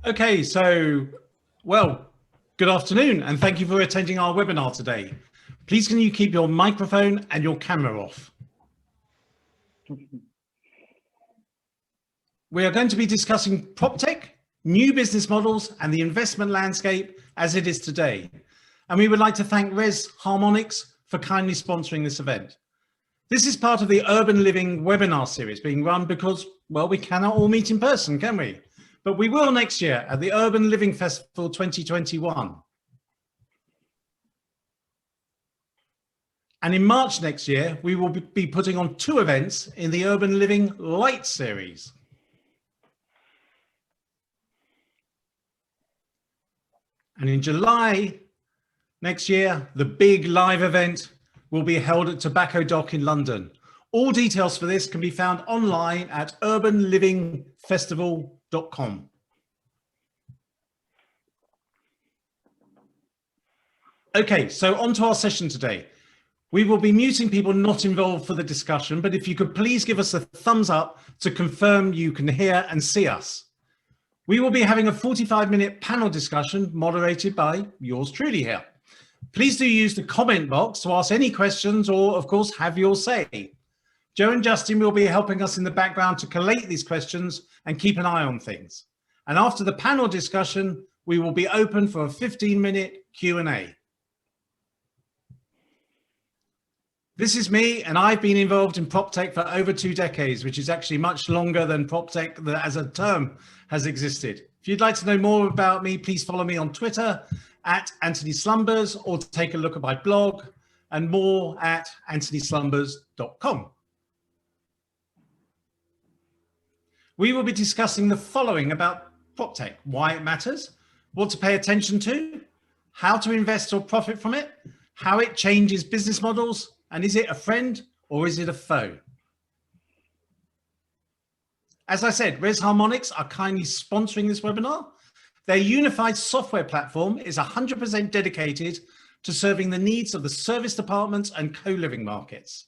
Okay, so, well, good afternoon, and thank you for attending our webinar today. Please can you keep your microphone and your camera off? We are going to be discussing Proptech, new business models, and the investment landscape as it is today. And we would like to thank Harmonics for kindly sponsoring this event. This is part of the Urban Living webinar series being run because, well, we cannot all meet in person, can we? But we will next year at the Urban Living Festival 2021. And in March next year, we will be putting on 2 events in the Urban Living Light series. And in July next year, the big live event will be held at Tobacco Dock in London. All details for this can be found online at urbanlivingfestival.com. Okay, so on to our session today. We will be muting people not involved for the discussion, but if you could please give us a thumbs up to confirm you can hear and see us. We will be having a 45-minute panel discussion moderated by yours truly here. Please do use the comment box to ask any questions or, of course, have your say. Joe and Justin will be helping us in the background to collate these questions and keep an eye on things. And after the panel discussion, we will be open for a 15-minute Q&A. This is me, and I've been involved in Proptech for over 2 decades, which is actually much longer than Proptech as a term has existed. If you'd like to know more about me, please follow me on Twitter at Antony Slumbers, or take a look at my blog and more at antonyslumbers.com. We will be discussing the following about Proptech: why it matters, what to pay attention to, how to invest or profit from it, how it changes business models, and is it a friend or is it a foe? As I said, Harmonics are kindly sponsoring this webinar. Their unified software platform is 100% dedicated to serving the needs of the service departments and co-living markets.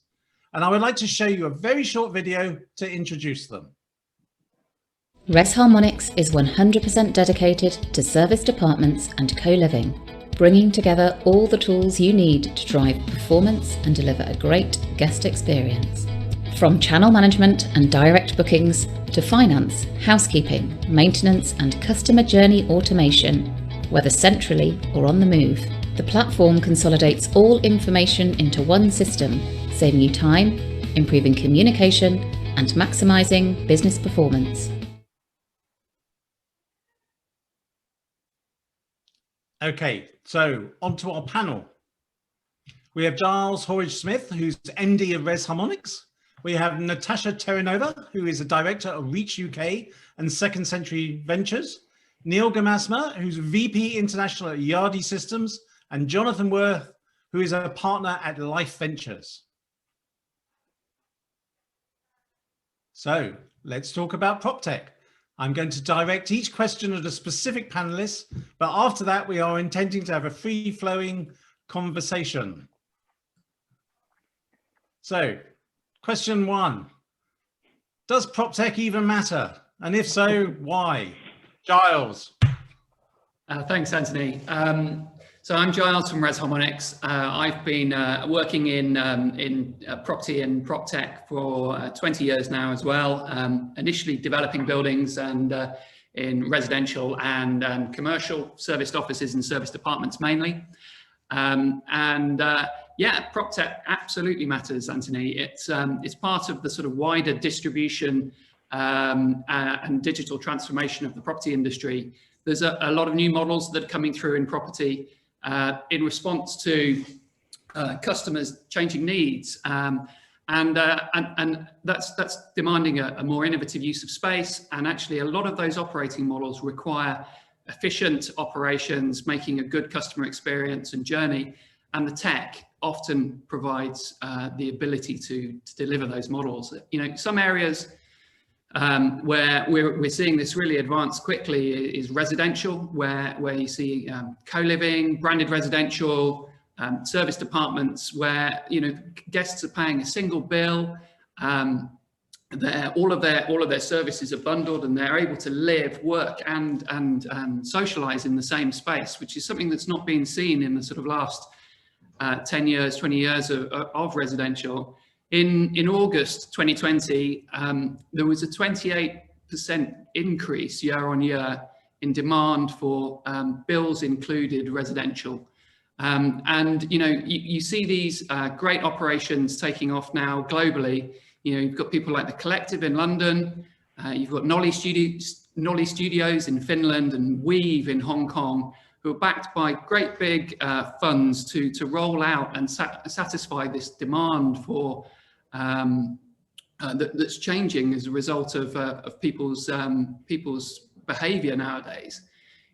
And I would like to show you a very short video to introduce them. Harmonics is 100% dedicated to service departments and co-living, bringing together all the tools you need to drive performance and deliver a great guest experience. From channel management and direct bookings to finance, housekeeping, maintenance and customer journey automation, whether centrally or on the move, the platform consolidates all information into one system, saving you time, improving communication and maximising business performance. Okay, so on to our panel. We have Giles Horwitch-Smith, who's MD of Harmonics. We have Natasha Terinova, who is a director of Reach UK and Second Century Ventures. Neal Gemassmer, who's VP International at YARDI Systems, and Jonathan Werth, who is a partner at Life Ventures. So let's talk about Proptech. I'm going to direct each question at a specific panelist, but after that, we are intending to have a free-flowing conversation. So, question 1, does Proptech even matter? And if so, why? Giles. Thanks, Antony. So I'm Giles from Harmonics. I've been working in property and Proptech for 20 years now as well. Initially developing buildings and in residential and commercial serviced offices and service departments mainly. Yeah, Proptech absolutely matters, Antony. It's part of the sort of wider distribution and digital transformation of the property industry. There's a lot of new models that are coming through in property in response to customers' changing needs, and that's demanding a more innovative use of space. And actually, a lot of those operating models require efficient operations, making a good customer experience and journey. And the tech often provides the ability to deliver those models. You know, some areas where we're seeing this really advance quickly is residential, where you see co-living, branded residential, service departments, where, you know, guests are paying a single bill, all of their services are bundled, and they're able to live, work, and socialize in the same space, which is something that's not been seen in the sort of last 10 years, 20 years of residential. In August 2020, there was a 28% increase year on year in demand for bills included residential. And you see these great operations taking off now globally. You've got people like The Collective in London, you've got Nolly Studios in Finland, and Weave in Hong Kong, who are backed by great big funds to roll out and satisfy this demand for that's changing as a result of people's behavior nowadays.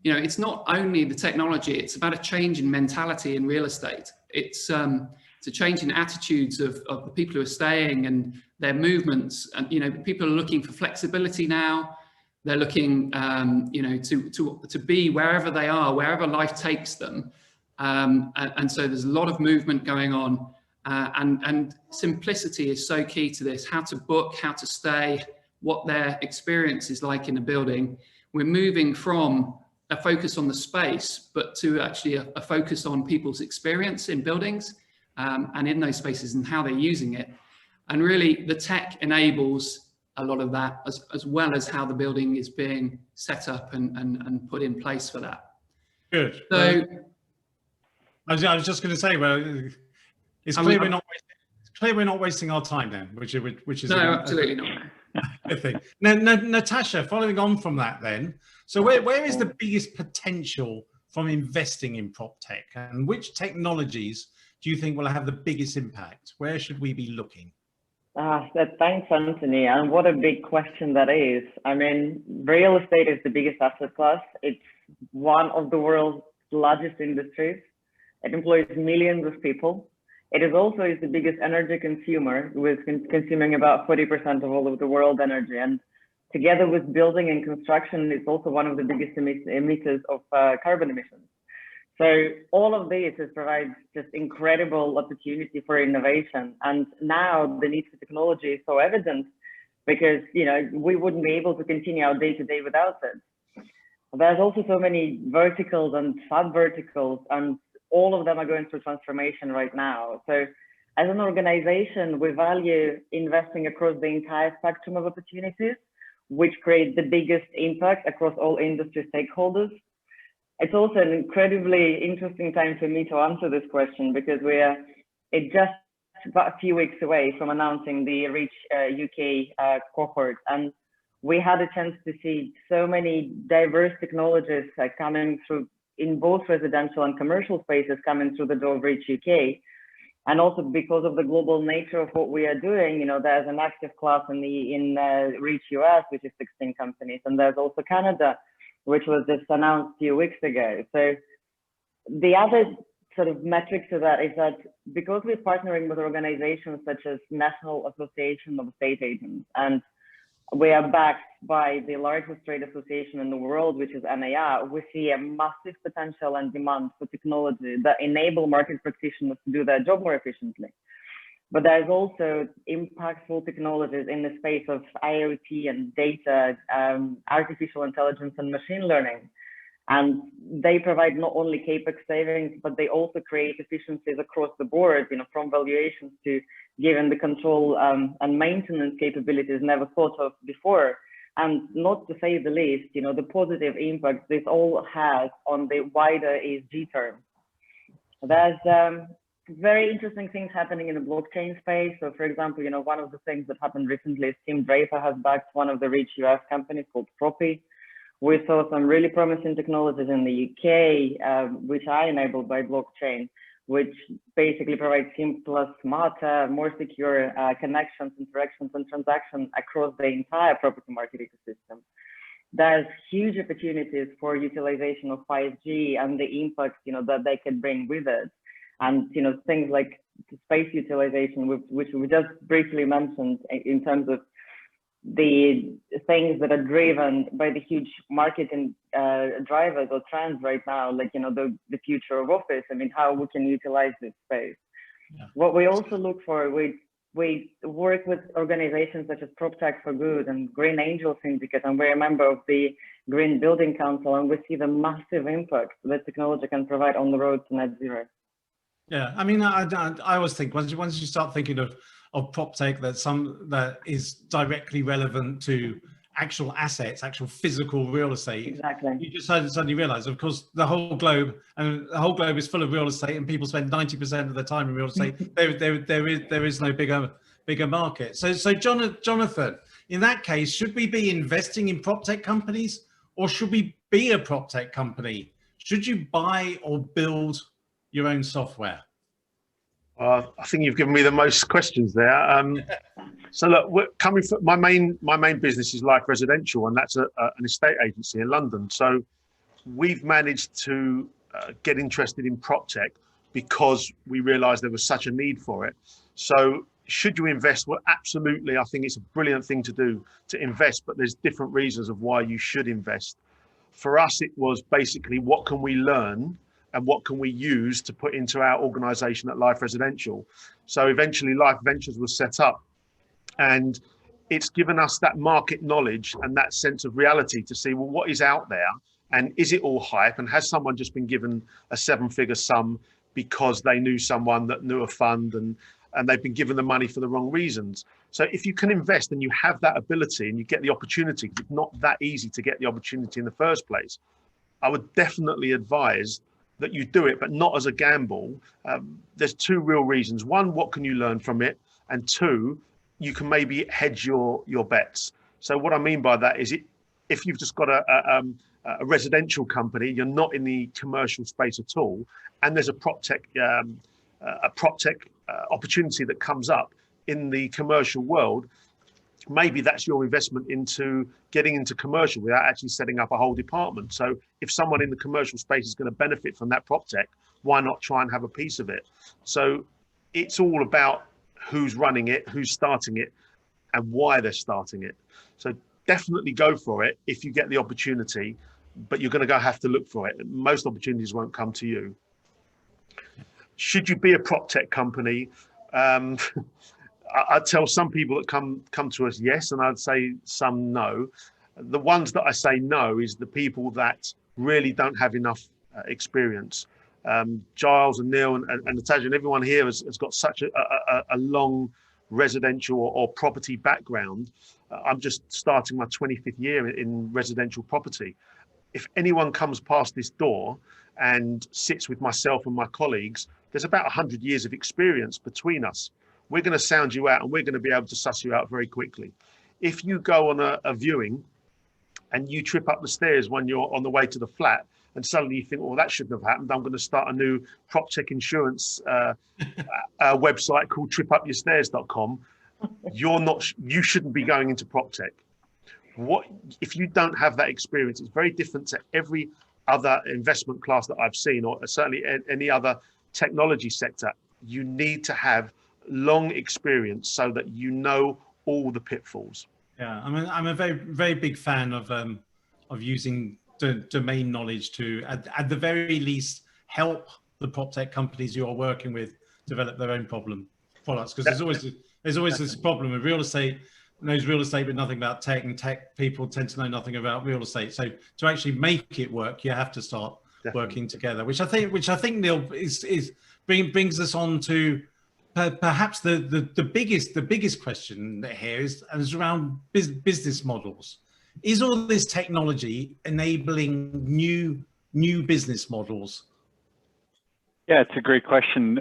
It's not only the technology, it's about a change in mentality in real estate. It's a change in attitudes of the people who are staying and their movements. And people are looking for flexibility now. They're looking to be wherever they are, wherever life takes them. And so there's a lot of movement going on. And simplicity is so key to this: how to book, how to stay, what their experience is like in a building. We're moving from a focus on the space, but to actually a focus on people's experience in buildings and in those spaces and how they're using it. And really the tech enables a lot of that, as well as how the building is being set up and put in place for that. Good. So I was just going to say, well, it's clear we're not wasting our time then, which is no, absolutely not. I think. Now, Natasha, following on from that then, so where is the biggest potential from investing in Proptech, and which technologies do you think will have the biggest impact? Where should we be looking? Thanks, Antony. And what a big question that is. I mean, real estate is the biggest asset class. It's one of the world's largest industries. It employs millions of people. It is also the biggest energy consumer, with consuming about 40% of all of the world energy. And together with building and construction, it's also one of the biggest emitters of carbon emissions. So all of this provides just incredible opportunity for innovation. And now the need for technology is so evident, because we wouldn't be able to continue our day-to-day without it. There's also so many verticals and sub-verticals, and all of them are going through transformation right now. So as an organization, we value investing across the entire spectrum of opportunities, which create the biggest impact across all industry stakeholders. It's also an incredibly interesting time for me to answer this question, because it's just about a few weeks away from announcing the Reach UK cohort. And we had a chance to see so many diverse technologies coming through in both residential and commercial spaces coming through the door of Reach UK. And also because of the global nature of what we are doing, there's an active class in Reach US, which is 16 companies. And there's also Canada, which was just announced a few weeks ago. So the other sort of metric to that is that because we're partnering with organizations such as National Association of Estate Agents, and we are backed by the largest trade association in the world, which is NAR, we see a massive potential and demand for technology that enable market practitioners to do their job more efficiently. But there's also impactful technologies in the space of IoT and data, artificial intelligence and machine learning. And they provide not only CapEx savings, but they also create efficiencies across the board, from valuations to given the control and maintenance capabilities never thought of before. And not to say the least, the positive impact this all has on the wider ESG term. There's very interesting things happening in the blockchain space. So for example, one of the things that happened recently is Tim Draper has backed one of the Reach US companies called Proptech. We saw some really promising technologies in the UK, which are enabled by blockchain, which basically provides simpler, smarter, more secure connections, interactions, and transactions across the entire property market ecosystem. There's huge opportunities for utilization of 5G and the impact, that they can bring with it. And, things like space utilization, which we just briefly mentioned in terms of the things that are driven by the huge marketing drivers or trends right now, like, the future of office. I mean, how we can utilize this space. Yeah. What we also look for with we work with organizations such as Proptech for Good and Green Angel Syndicate, and we're a member of the Green Building Council, and we see the massive impact that technology can provide on the road to net zero. Yeah, I mean, I always think once you start thinking of Proptech that is directly relevant to actual assets, actual physical real estate. Exactly. You just suddenly realize, of course, the whole globe is full of real estate, and people spend 90% of their time in real estate. there is no bigger market. So Jonathan, in that case, should we be investing in Proptech companies, or should we be a Proptech company? Should you buy or build your own software? I think you've given me the most questions there. So look, we're coming from my main business is Life Residential, and that's an estate agency in London. So we've managed to get interested in Proptech because we realised there was such a need for it. So should you invest? Well, absolutely. I think it's a brilliant thing to do, to invest, but there's different reasons of why you should invest. For us, it was basically, what can we learn and what can we use to put into our organisation at Life Residential? So eventually Life Ventures was set up, and it's given us that market knowledge and that sense of reality to see, well, what is out there, and is it all hype, and has someone just been given a 7-figure sum because they knew someone that knew a fund, and they've been given the money for the wrong reasons. So if you can invest and you have that ability and you get the opportunity, it's not that easy to get the opportunity in the first place, I would definitely advise that you do it, but not as a gamble. There's 2 real reasons. 1, what can you learn from it? And 2, you can maybe hedge your bets. So what I mean by that is, if you've just got a residential company, you're not in the commercial space at all, and there's a Proptech opportunity that comes up in the commercial world, maybe that's your investment into getting into commercial without actually setting up a whole department. So if someone in the commercial space is going to benefit from that Proptech, why not try and have a piece of it? So it's all about who's running it, who's starting it, and why they're starting it. So definitely go for it if you get the opportunity, but you're going to have to look for it. Most opportunities won't come to you. Should you be a Proptech company? I'd tell some people that come to us yes, and I'd say some no. The ones that I say no is the people that really don't have enough experience. Giles and Neal and Natasha and everyone here has got such a long residential or property background. I'm just starting my 25th year in residential property. If anyone comes past this door and sits with myself and my colleagues, there's about 100 years of experience between us. We're going to sound you out, and we're going to be able to suss you out very quickly. If you go on a viewing and you trip up the stairs when you're on the way to the flat, and suddenly you think, well, that shouldn't have happened, I'm going to start a new Proptech insurance website called tripupyourstairs.com, you shouldn't be going into Proptech. If you don't have that experience, it's very different to every other investment class that I've seen, or certainly any other technology sector. You need to have long experience so that you know all the pitfalls. Yeah, I'm a very, very big fan of using domain knowledge to, at the very least, help the Proptech companies you are working with develop their own products. Because there's always this problem with real estate. Knows real estate but nothing about tech, and tech people tend to know nothing about real estate. So to actually make it work, you have to start working together. Which I think Neal brings us on to perhaps the biggest question here is around business models. Is all this technology enabling new business models? Yeah, it's a great question.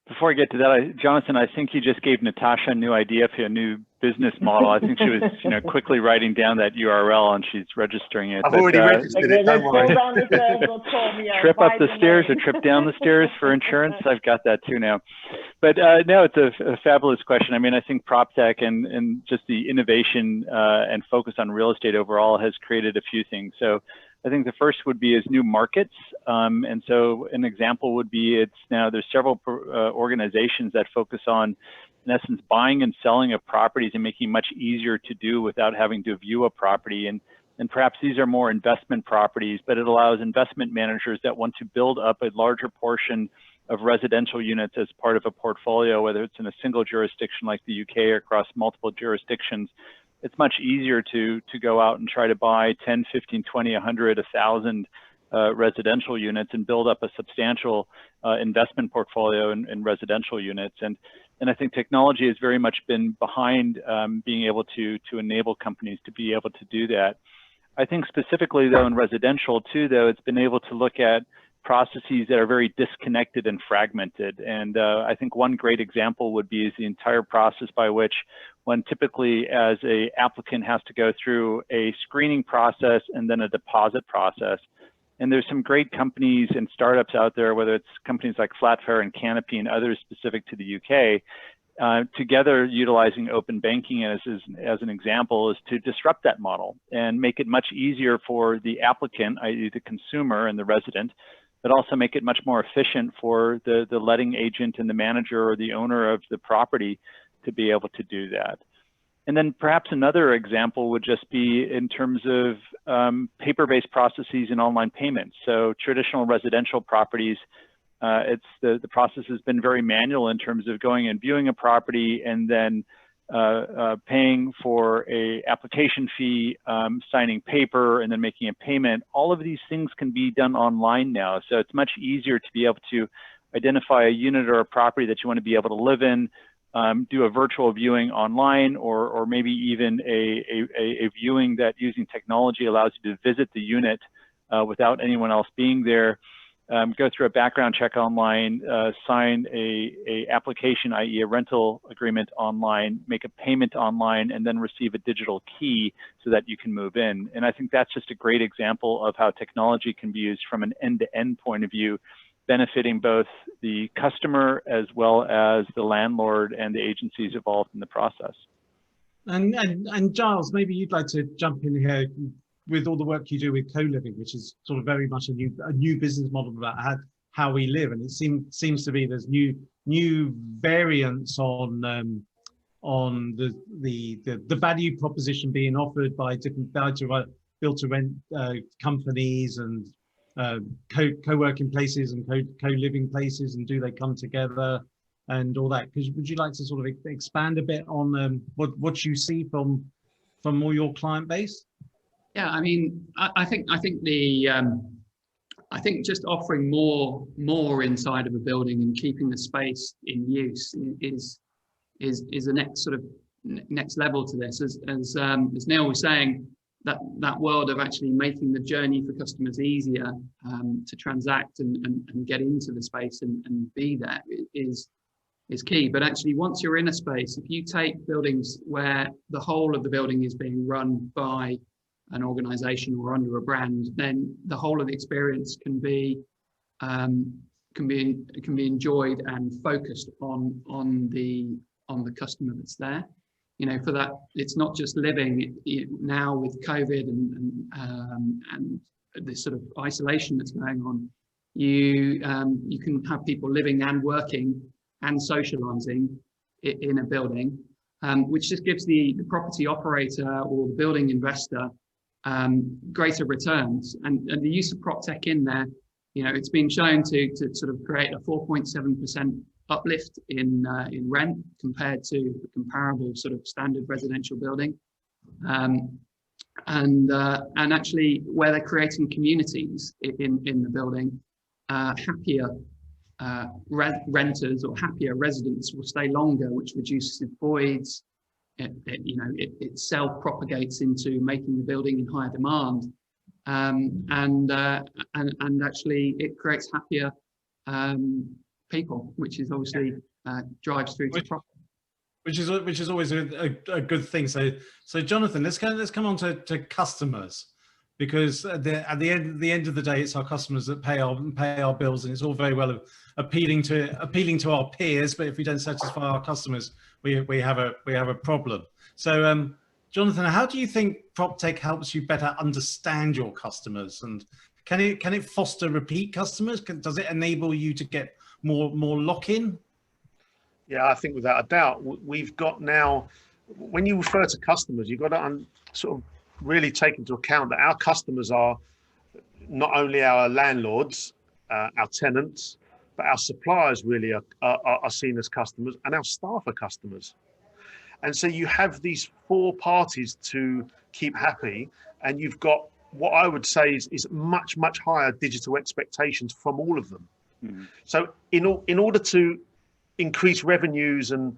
Before I get to that, Jonathan, I think you just gave Natasha a new idea for a new business model. I think she was, quickly writing down that URL and she's registering it. I've already registered it. Don't worry. Trip up the stairs or trip down the stairs for insurance. I've got that too now. But no, it's a fabulous question. I mean, I think Proptech and just the innovation and focus on real estate overall has created a few things. So I think the first would be new markets. And so an example would be there's several organizations that focus on, in essence, buying and selling of properties and making it much easier to do without having to view a property. And perhaps these are more investment properties, but it allows investment managers that want to build up a larger portion of residential units as part of a portfolio, whether it's in a single jurisdiction like the UK or across multiple jurisdictions, it's much easier to go out and try to buy 10, 15, 20, 100, 1,000 residential units and build up a substantial investment portfolio in residential units. And I think technology has very much been behind being able to enable companies to be able to do that. I think specifically though in residential too, though, it's been able to look at processes that are very disconnected and fragmented. And I think one great example would be is the entire process by which one typically as a applicant has to go through a screening process and then a deposit process. And there's some great companies and startups out there, whether it's companies like Flatfare and Canopy and others specific to the UK, together utilizing open banking as an example is to disrupt that model and make it much easier for the applicant, i.e. the consumer and the resident, but also make it much more efficient for the letting agent and the manager or the owner of the property to be able to do that. And then perhaps another example would just be in terms of paper-based processes and online payments. So traditional residential properties, the process has been very manual in terms of going and viewing a property and then paying for a application fee, signing paper, and then making a payment. All of these things can be done online now. So it's much easier to be able to identify a unit or a property that you want to be able to live in, do a virtual viewing online, or maybe even a viewing that using technology allows you to visit the unit without anyone else being there, go through a background check online, sign a application, i.e. a rental agreement online, make a payment online, and then receive a digital key so that you can move in. And I think that's just a great example of how technology can be used from an end-to-end point of view, benefiting both the customer as well as the landlord and the agencies involved in the process. And Giles, maybe you'd like to jump in here with all the work you do with co-living, which is sort of very much a new business model about how we live, and it seems to be there's new variants on the value proposition being offered by different build-to-rent companies and co-working places and co-living places, and do they come together and all that? Because would you like to sort of expand a bit on what you see from all your client base? Yeah, I mean, I think just offering more inside of a building and keeping the space in use is the next level to this. As Neal was saying, that world of actually making the journey for customers easier to transact and get into the space and be there is key. But actually, once you're in a space, if you take buildings where the whole of the building is being run by an organization or under a brand, then the whole of the experience can be enjoyed and focused on the customer that's there. You know, for that, it's not just living now with COVID and this sort of isolation that's going on. You can have people living and working and socializing in a building, which just gives the property operator or the building investor greater returns. And the use of Proptech in there, you know, it's been shown to sort of create a 4.7% uplift in rent compared to the comparable sort of standard residential building, and actually where they're creating communities in the building, happier renters or happier residents will stay longer, which reduces voids. It self-propagates into making the building in higher demand, and actually it creates happier people, which is obviously drives through to profit. Which is always a good thing. So Jonathan, let's come on to customers, because at the end of the day, it's our customers that pay our bills, and it's all very well appealing to our peers, but if we don't satisfy our customers, we have a problem. So Jonathan, how do you think Proptech helps you better understand your customers, and can it foster repeat customers? Does it enable you to get more lock-in? Yeah, I think without a doubt, we've got now, when you refer to customers, you've got to sort of really take into account that our customers are not only our landlords, our tenants, but our suppliers really are seen as customers, and our staff are customers. And so you have these four parties to keep happy, and you've got what I would say is much, much higher digital expectations from all of them. Mm-hmm. So in order to increase revenues and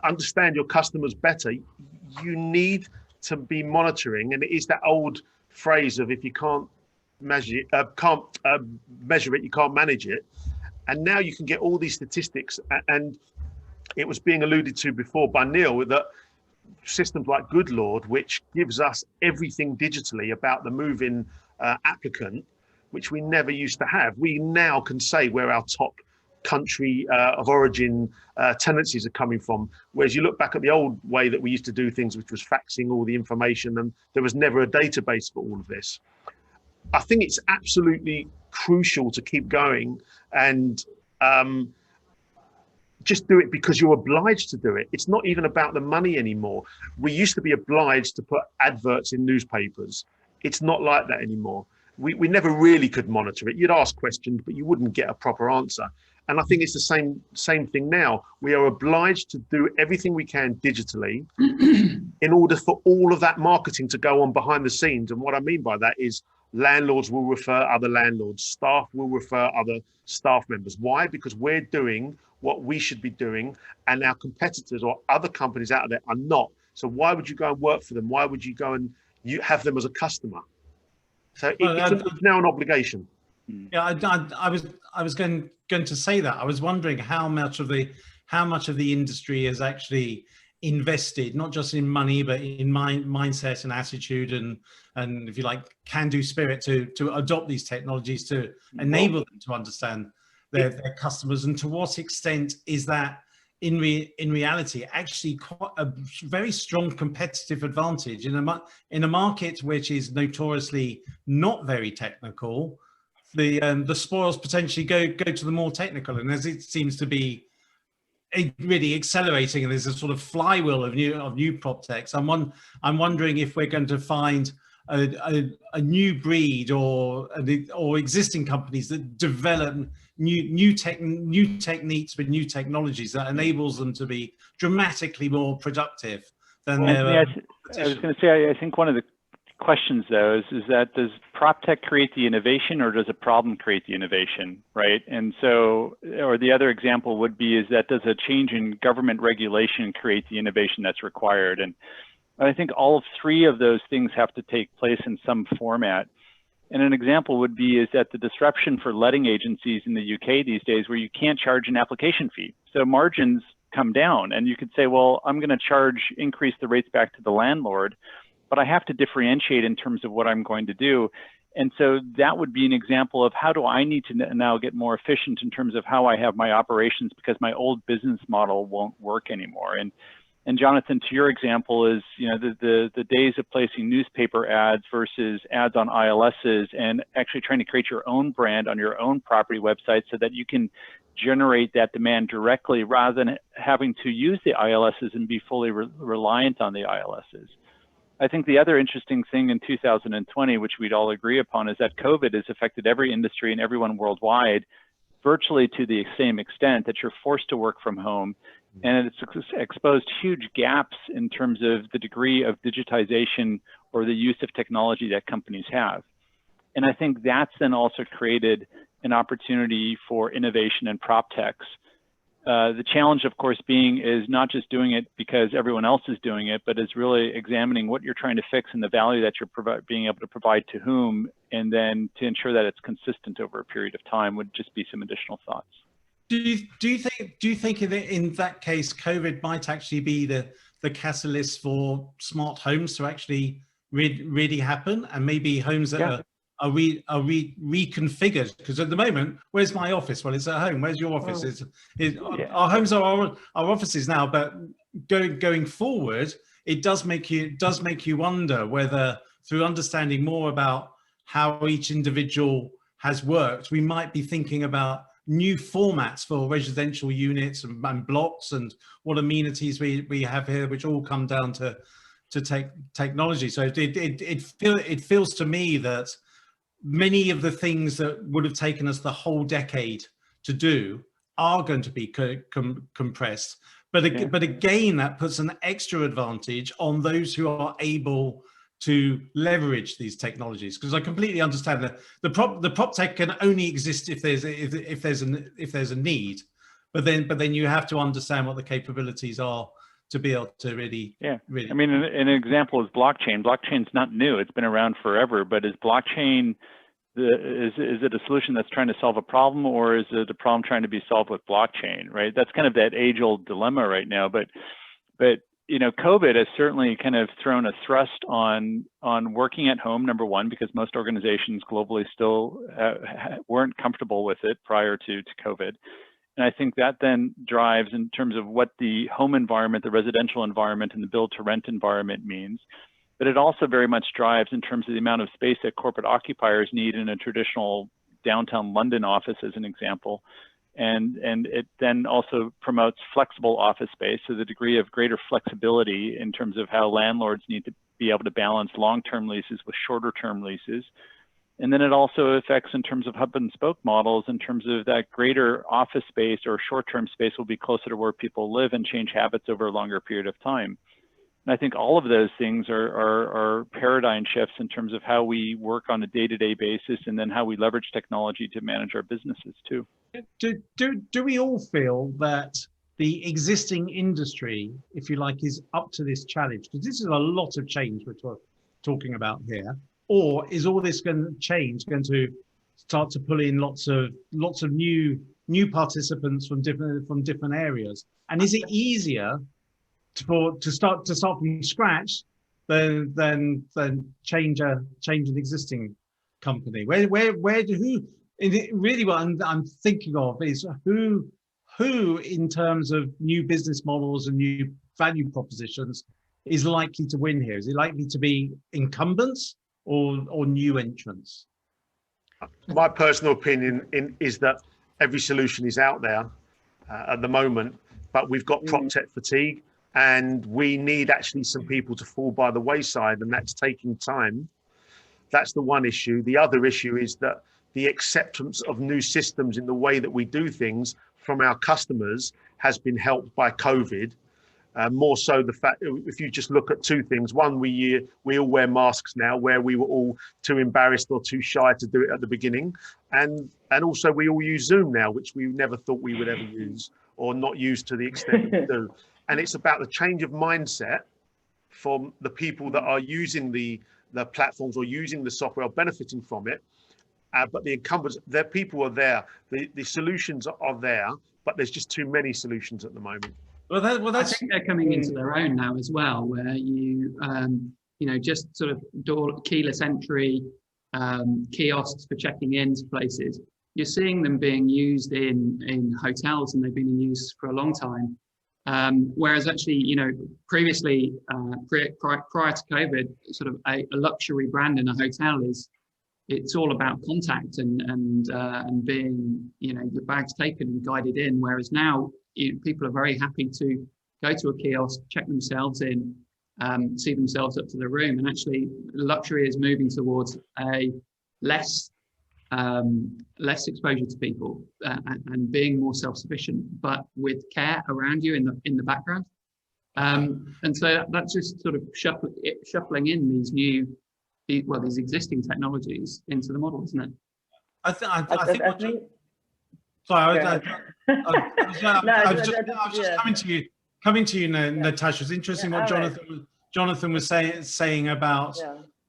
understand your customers better, you need to be monitoring. And it is that old phrase of, if you can't measure it, you can't manage it. And now you can get all these statistics, and it was being alluded to before by Neal, that systems like Good Lord, which gives us everything digitally about the move-in applicant, which we never used to have. We now can say where our top country of origin tenancies are coming from, whereas you look back at the old way that we used to do things, which was faxing all the information, and there was never a database for all of this. I think it's absolutely crucial to keep going and just do it because you're obliged to do it. It's not even about the money anymore. We used to be obliged to put adverts in newspapers. It's not like that anymore. We never really could monitor it. You'd ask questions, but you wouldn't get a proper answer. And I think it's the same thing now. We are obliged to do everything we can digitally in order for all of that marketing to go on behind the scenes. And what I mean by that is landlords will refer other landlords, staff will refer other staff members. Why? Because we're doing what we should be doing, and our competitors or other companies out there are not. So why would you go and work for them? Why would you go and have them as a customer? So it's now an obligation. Yeah, I was going to say that. I was wondering how much of the industry is actually invested, not just in money, but in mindset and attitude, and if you like, can-do spirit to adopt these technologies to enable them to understand their customers. And to what extent is that in reality actually quite a very strong competitive advantage in a market which is notoriously not very technical? The spoils potentially go to the more technical, and as it seems to be really accelerating, and there's a sort of flywheel of new Proptechs. I'm wondering if we're going to find a new breed or existing companies that develop new techniques with new technologies that enables them to be dramatically more productive than I was going to say, I think one of the questions though is that, does Proptech create the innovation, or does a problem create the innovation, right? And so, or the other example would be, is that, does a change in government regulation create the innovation that's required? And I think all three of those things have to take place in some format. And an example would be is that the disruption for letting agencies in the UK these days, where you can't charge an application fee. So margins come down, and you could say, well, I'm going to increase the rates back to the landlord, but I have to differentiate in terms of what I'm going to do. And so that would be an example of, how do I need to now get more efficient in terms of how I have my operations, because my old business model won't work anymore. And Jonathan, to your example, is, you know, the days of placing newspaper ads versus ads on ILSs, and actually trying to create your own brand on your own property website so that you can generate that demand directly, rather than having to use the ILSs and be fully reliant on the ILSs. I think the other interesting thing in 2020, which we'd all agree upon, is that COVID has affected every industry and everyone worldwide virtually to the same extent, that you're forced to work from home. And it's exposed huge gaps in terms of the degree of digitization or the use of technology that companies have. And I think that's then also created an opportunity for innovation and Proptechs. The challenge, of course, is not just doing it because everyone else is doing it, but is really examining what you're trying to fix and the value that you're being able to provide to whom, and then to ensure that it's consistent over a period of time would just be some additional thoughts. Do you think in that case, COVID might actually be the catalyst for smart homes to actually really happen, and maybe homes that are reconfigured? Because at the moment, where's my office? Well, it's at home. Where's your office? Our homes are our offices now, but going forward, it does make you wonder whether, through understanding more about how each individual has worked, we might be thinking about new formats for residential units and blocks, and what amenities we have here, which all come down to technology. So it feels to me that many of the things that would have taken us the whole decade to do are going to be compressed. But again, that puts an extra advantage on those who are able to leverage these technologies, because I completely understand that the Proptech can only exist if there's a need, but then you have to understand what the capabilities are to be able to really. I mean, an example is blockchain. Blockchain's not new; it's been around forever. But is blockchain is it a solution that's trying to solve a problem, or is it a problem trying to be solved with blockchain? Right. That's kind of that age-old dilemma right now. But you know, COVID has certainly kind of thrown a thrust on working at home, number one, because most organizations globally still weren't comfortable with it prior to COVID. And I think that then drives in terms of what the home environment, the residential environment, and the build-to-rent environment means. But it also very much drives in terms of the amount of space that corporate occupiers need in a traditional downtown London office, as an example. And it then also promotes flexible office space, so the degree of greater flexibility in terms of how landlords need to be able to balance long-term leases with shorter-term leases. And then it also affects in terms of hub and spoke models, in terms of that greater office space or short-term space will be closer to where people live and change habits over a longer period of time. And I think all of those things are paradigm shifts in terms of how we work on a day-to-day basis, and then how we leverage technology to manage our businesses too. Do we all feel that the existing industry, if you like, is up to this challenge? Because this is a lot of change we're talking about here. Or is all this going to start to pull in lots of new participants from different areas? And is it easier to start from scratch than change an existing company? Really what I'm thinking of is who in terms of new business models and new value propositions is likely to win here? Is it likely to be incumbents or new entrants? My personal opinion is that every solution is out there at the moment, but we've got Proptech fatigue, and we need actually some people to fall by the wayside, and that's taking time. That's the one issue. The other issue is that the acceptance of new systems in the way that we do things from our customers has been helped by COVID. More so the fact, if you just look at two things. One, we all wear masks now, where we were all too embarrassed or too shy to do it at the beginning. And also we all use Zoom now, which we never thought we would ever use, or not use to the extent we do. And it's about the change of mindset from the people that are using the platforms or using the software or benefiting from it. But the incumbents, their people are there. The solutions are there, but there's just too many solutions at the moment. Well, I think they're coming into their own now as well, where you know, just sort of keyless entry, kiosks for checking into places. You're seeing them being used in hotels, and they've been in use for a long time. Whereas actually, you know, previously, prior to COVID, sort of a luxury brand in a hotel it's all about contact and being, you know, your bag's taken and guided in. Whereas now, people are very happy to go to a kiosk, check themselves in, see themselves up to the room. And actually, luxury is moving towards a less exposure to people and being more self-sufficient, but with care around you in the background. And so that's just sort of shuffling in these existing technologies into the model, isn't it? I think. Sorry, I was just coming to you, Natasha. It's interesting what Jonathan was saying about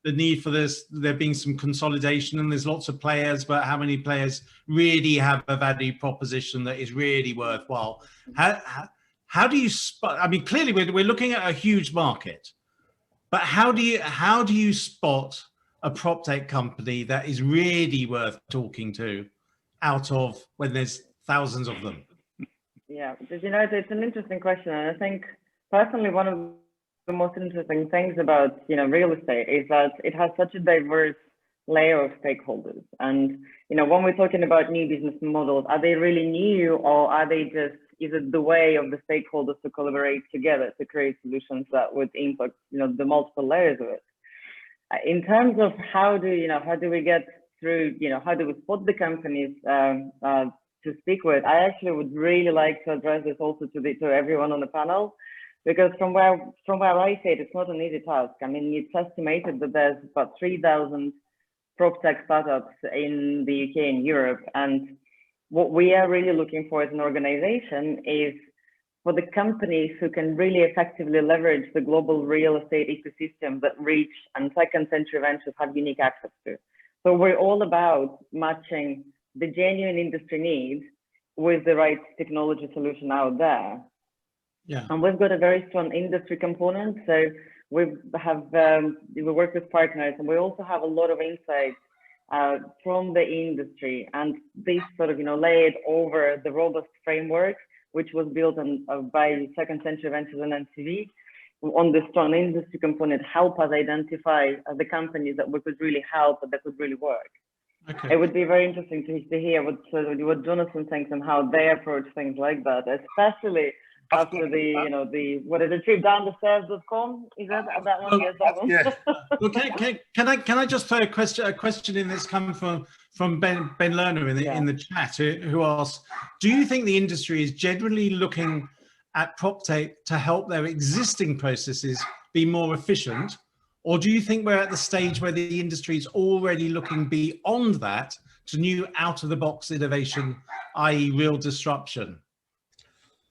the need for there being some consolidation, and there's lots of players, but how many players really have a value proposition that is really worthwhile? How do you spot? I mean, clearly we're looking at a huge market, but how do you spot a Proptech company that is really worth talking to out of when there's thousands of them? Yeah, because, you know, it's an interesting question, and I think personally one of the most interesting things about, you know, real estate is that it has such a diverse layer of stakeholders. And, you know, when we're talking about new business models, are they really new, or are they just, is it the way of the stakeholders to collaborate together to create solutions that would impact, you know, the multiple layers of it? In terms of how do we get through, you know, how do we spot the companies to speak with. I actually would really like to address this also to everyone on the panel, because from where I see it, it's not an easy task. I mean, it's estimated that there's about 3,000 Proptech startups in the UK and Europe, and what we are really looking for as an organization is for the companies who can really effectively leverage the global real estate ecosystem that Reach and Second Century Ventures have unique access to. So we're all about matching the genuine industry needs with the right technology solution out there. Yeah. And we've got a very strong industry component. So we work with partners, and we also have a lot of insights from the industry, and this sort of, layered over the robust framework, which was built by Second Century Ventures and NCV on the strong industry component, help us identify the companies that we could really help and that could really work. Okay. It would be very interesting to hear what Jonathan thinks and how they approach things like that, especially after the what is it, trip down the stairs.com? Is that one? Oh, Yes, that one. Yeah. Well, can I just throw a question in that's come from Ben Lerner in the chat, who asks, do you think the industry is generally looking at Proptech to help their existing processes be more efficient, or do you think we're at the stage where the industry is already looking beyond that to new out-of-the-box innovation, i.e. real disruption?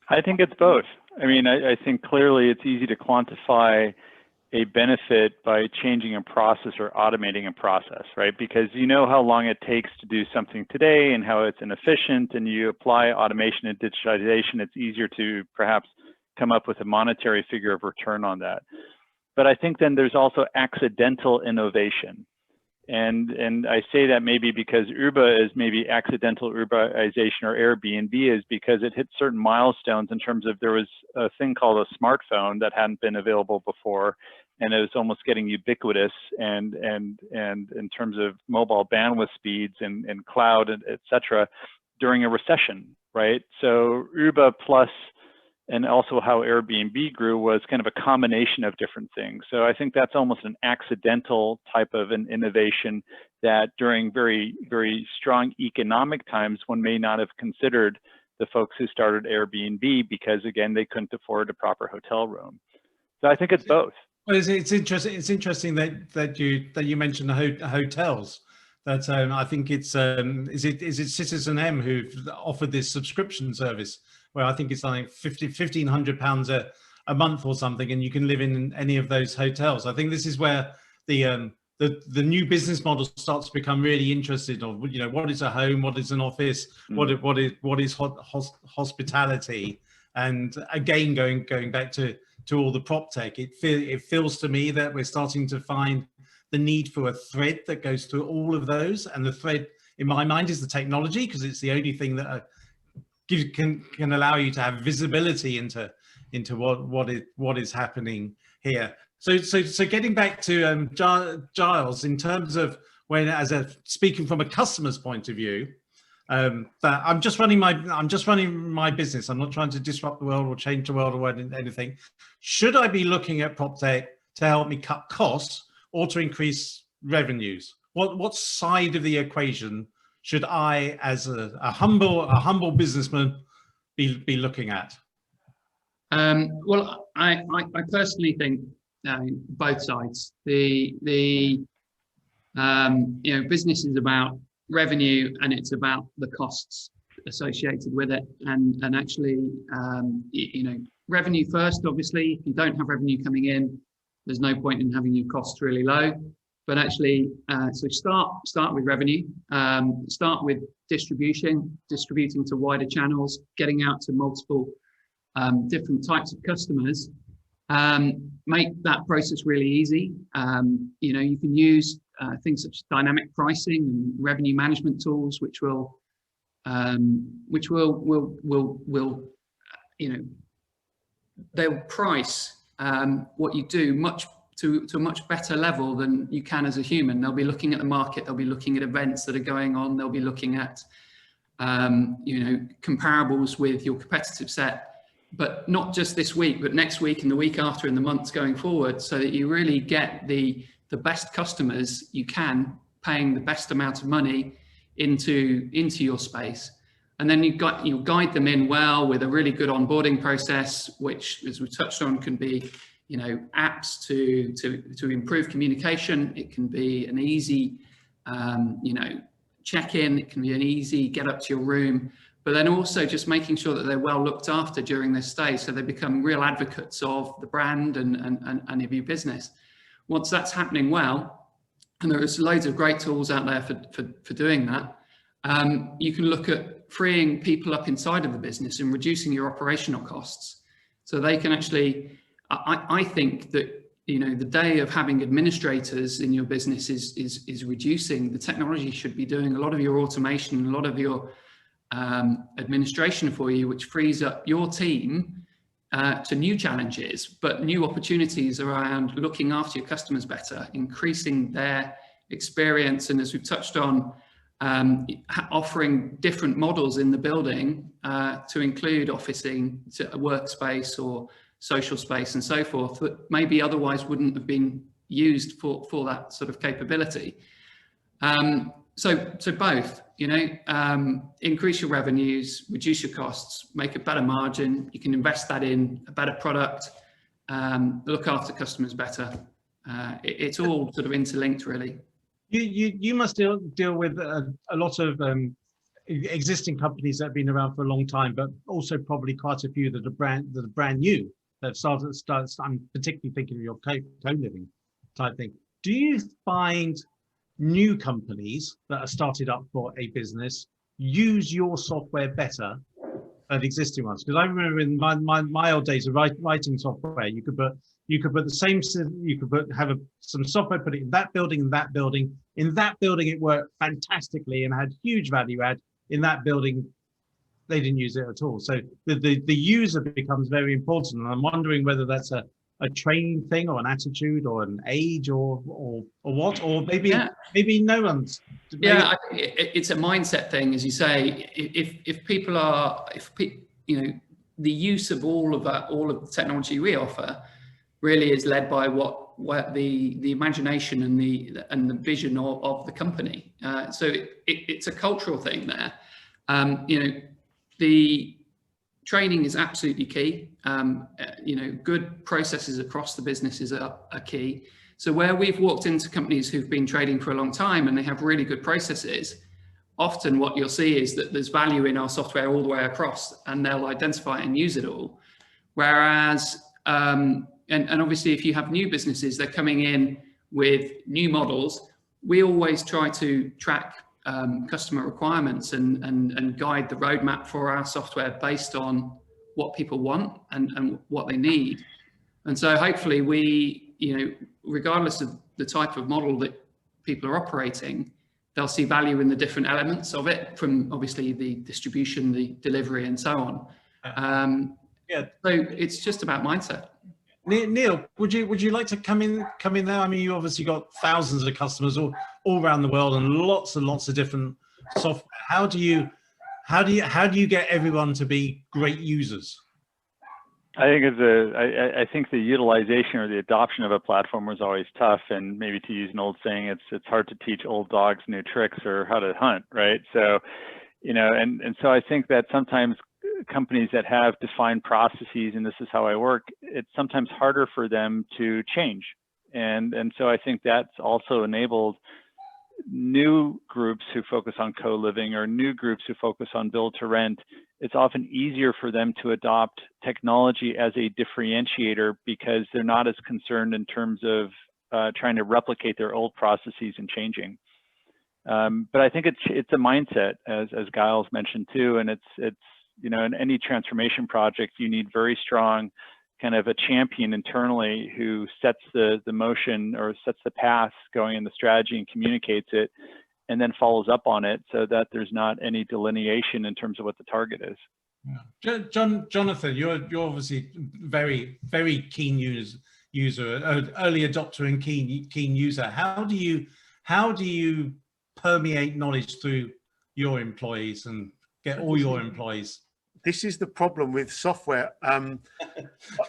I think it's both. I mean, I think clearly it's easy to quantify a benefit by changing a process or automating a process, right? Because you know how long it takes to do something today and how it's inefficient, and you apply automation and digitization, it's easier to perhaps come up with a monetary figure of return on that. But I think then there's also accidental innovation. And I say that maybe because Uber is maybe accidental Uberization, or Airbnb is because it hit certain milestones in terms of there was a thing called a smartphone that hadn't been available before, and it was almost getting ubiquitous, and in terms of mobile bandwidth speeds and cloud, et cetera, during a recession, right? So Uber plus, and also how Airbnb grew, was kind of a combination of different things. So I think that's almost an accidental type of an innovation that during very, very strong economic times, one may not have considered the folks who started Airbnb because, again, they couldn't afford a proper hotel room. So I think it's both. Well, it's interesting. It's interesting that you mentioned the hotels. That I think it's is it Citizen M who offered this subscription service, where I think it's like £1,500 a month or something, and you can live in any of those hotels. I think this is where the new business model starts to become really interested. Of what is a home, what is an office, what is hospitality, and again going back to all the Proptech, it feels to me that we're starting to find the need for a thread that goes through all of those, and the thread in my mind is the technology, because it's the only thing that can allow you to have visibility into what is happening here. So getting back to Giles, in terms of speaking from a customer's point of view, that I'm just running my business. I'm not trying to disrupt the world or change the world or anything. Should I be looking at Proptech to help me cut costs or to increase revenues? What side of the equation should I, as a humble businessman, be looking at? Well, I personally think both sides. The business is about revenue, and it's about the costs associated with it, and actually revenue first. Obviously, if you don't have revenue coming in, there's no point in having your costs really low. But actually, so start with revenue, start with distributing to wider channels, getting out to multiple different types of customers. Make that process really easy. You can use things such as dynamic pricing and revenue management tools, which will they'll price what you do to a much better level than you can as a human. They'll be looking at the market, they'll be looking at events that are going on, they'll be looking at comparables with your competitive set, but not just this week, but next week and the week after and the months going forward, so that you really get the best customers you can, paying the best amount of money into your space. And then you guide them in well with a really good onboarding process, which, as we touched on, can be, apps to improve communication. It can be an easy, check-in. It can be an easy get up to your room, but then also just making sure that they're well looked after during their stay, so they become real advocates of the brand and of your business. Once that's happening well, and there's loads of great tools out there for doing that, you can look at freeing people up inside of the business and reducing your operational costs. So they can actually, I think that, the day of having administrators in your business is reducing. The technology should be doing a lot of your automation, a lot of your administration for you, which frees up your team to new challenges, but new opportunities around looking after your customers better, increasing their experience, and as we've touched on, offering different models in the building to include officing, to a workspace or social space and so forth, that maybe otherwise wouldn't have been used for that sort of capability. So both, increase your revenues, reduce your costs, make a better margin. You can invest that in a better product, look after customers better. It's all sort of interlinked, really. You must deal with a lot of existing companies that have been around for a long time, but also probably quite a few that are brand new, that have started. I'm particularly thinking of your co-living type thing. Do you find new companies that are started up for a business use your software better than existing ones? Because I remember in my old days of writing software, you could put the same, some software, put it in that building, in that building. In that building, it worked fantastically and had huge value add. In that building, they didn't use it at all. So the user becomes very important. And I'm wondering whether that's a training thing or an attitude or an age or what, or maybe no one's. Yeah, it's a mindset thing, as you say. If people are, the use of all of the technology we offer really is led by what the imagination and the vision of the company. So it's a cultural thing there. The training is absolutely key. Good processes across the businesses are key. So where we've walked into companies who've been trading for a long time and they have really good processes, often what you'll see is that there's value in our software all the way across, and they'll identify and use it all. Whereas, and obviously if you have new businesses, they're coming in with new models. We always try to track customer requirements and guide the roadmap for our software based on what people want and what they need. And so hopefully we, regardless of the type of model that people are operating, they'll see value in the different elements of it, from obviously the distribution, the delivery, and so on. So it's just about mindset. Neal, would you like to come in there? I mean, you obviously got thousands of customers all around the world and lots of different software. How do you get everyone to be great users? I think I think the utilization or the adoption of a platform was always tough, and maybe to use an old saying, it's hard to teach old dogs new tricks or how to hunt, right? So, and so I think that sometimes companies that have defined processes, and this is how I work, it's sometimes harder for them to change. And so I think that's also enabled new groups who focus on co-living or new groups who focus on build to rent. It's often easier for them to adopt technology as a differentiator because they're not as concerned in terms of trying to replicate their old processes and changing. But I think it's a mindset, as Giles mentioned too, and it's in any transformation project, you need very strong kind of a champion internally who sets the motion or sets the path going in the strategy and communicates it, and then follows up on it so that there's not any delineation in terms of what the target is. Yeah. Jonathan, you're obviously very, very keen user, early adopter and keen user. How do you permeate knowledge through your employees and get all your employees? This is the problem with software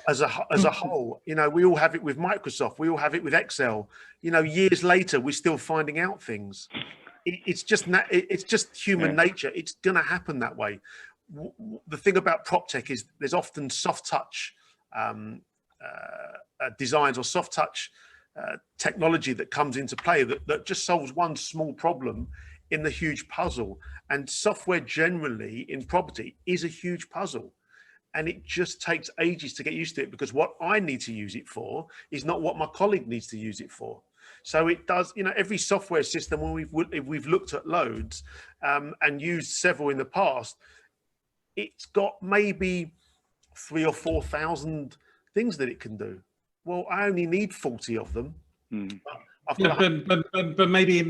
as a whole. We all have it with Microsoft. We all have it with Excel. Years later, we're still finding out things. it's just human nature. It's going to happen that way. The thing about Proptech is there's often soft touch designs or soft touch technology that comes into play that just solves one small problem in the huge puzzle. And software generally in property is a huge puzzle. And it just takes ages to get used to it, because what I need to use it for is not what my colleague needs to use it for. So it does, you know, every software system, when we've looked at loads and used several in the past, it's got maybe 3,000 or 4,000 things that it can do. Well, I only need 40 of them. But maybe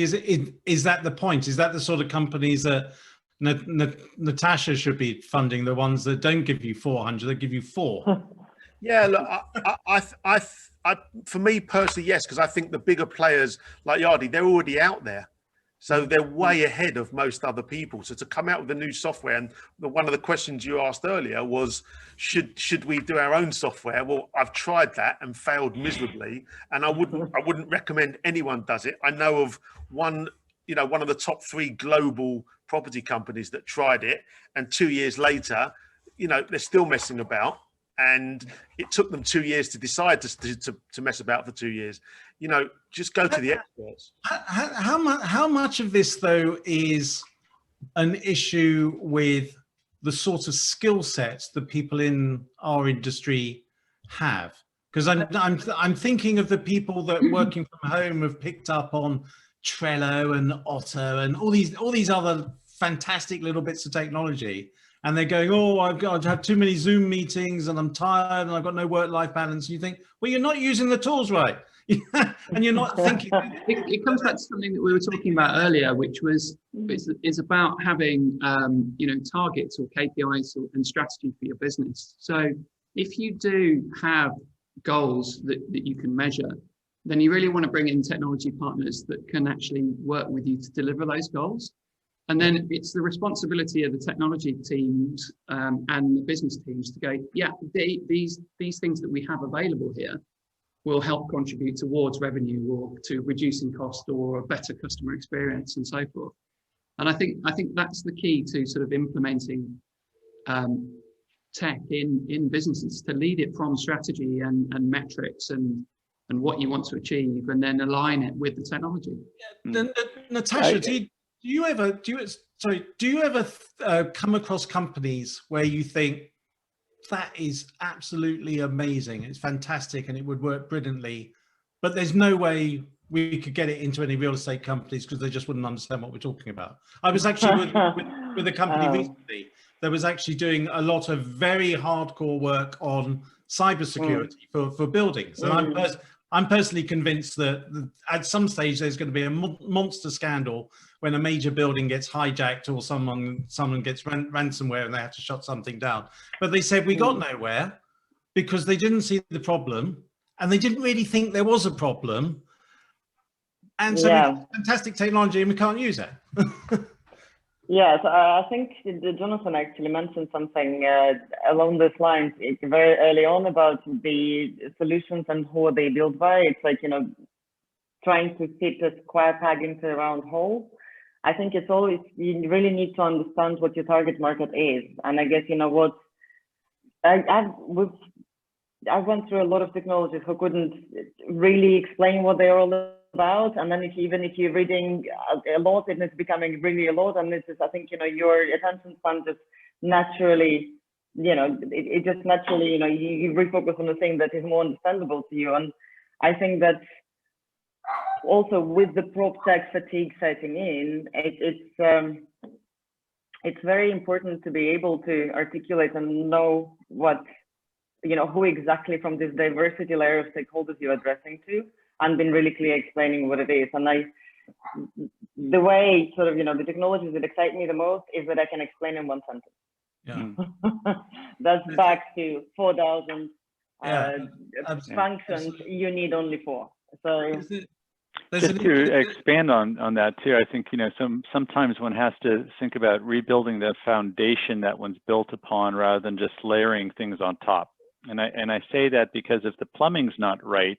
is that the point? Is that the sort of companies that Natasha should be funding, the ones that don't give you 400, that give you 4? Yeah, look, for me personally, yes, because I think the bigger players like YARDI, they're already out there. So they're way ahead of most other people. So to come out with a new software, and one of the questions you asked earlier was, should we do our own software? Well, I've tried that and failed miserably, and I wouldn't recommend anyone does it. I know of one of the top 3 global property companies that tried it, and 2 years later, you know, they're still messing about. And it took them 2 years to decide to mess about for 2 years. You know, just go to the experts. How much of this, though, is an issue with the sort of skill sets that people in our industry have? Because I'm thinking of the people that working from home have picked up on Trello and Otto and all these other fantastic little bits of technology. And they're going, oh, I've had too many Zoom meetings and I'm tired and I've got no work-life balance. And you think, well, you're not using the tools right. And you're not thinking. It comes back to something that we were talking about earlier, which is about having, targets or KPIs and strategy for your business. So if you do have goals that you can measure, then you really want to bring in technology partners that can actually work with you to deliver those goals. And then it's the responsibility of the technology teams and the business teams to go, yeah, these things that we have available here will help contribute towards revenue or to reducing cost or a better customer experience and so forth. And I think that's the key to sort of implementing tech in businesses, to lead it from strategy and metrics and what you want to achieve, and then align it with the technology. Yeah. Natasha, do you ever come across companies where you think that is absolutely amazing, it's fantastic and it would work brilliantly, but there's no way we could get it into any real estate companies because they just wouldn't understand what we're talking about? I was actually with a company recently that was actually doing a lot of very hardcore work on cybersecurity for buildings, and I'm personally convinced that at some stage there's going to be a monster scandal when a major building gets hijacked or someone gets ransomware and they have to shut something down. But they said we got nowhere because they didn't see the problem and they didn't really think there was a problem. And so we have fantastic technology and we can't use it. Yes, I think Jonathan actually mentioned something along those lines very early on about the solutions and who they built by. It's like, you know, trying to fit a square peg into a round hole. I think it's always, you really need to understand what your target market is. And I guess, you know what, I went through a lot of technologies who couldn't really explain what they're all about. And then even if you're reading a lot and it's becoming really a lot, and it's just, I think, you know, your attention span just naturally, you know, it just naturally, you know, you refocus on the thing that is more understandable to you. And I think that also with the Proptech fatigue setting in, it's very important to be able to articulate and know what, you know, who exactly from this diversity layer of stakeholders you're addressing to, and been really clear explaining what it is. And the way sort of, you know, the technologies that excite me the most is that I can explain in one sentence. Yeah. That's back to 4,000 functions. You need only 4. So just to expand on that too, I think, you know, sometimes one has to think about rebuilding the foundation that one's built upon rather than just layering things on top. And I say that because if the plumbing's not right,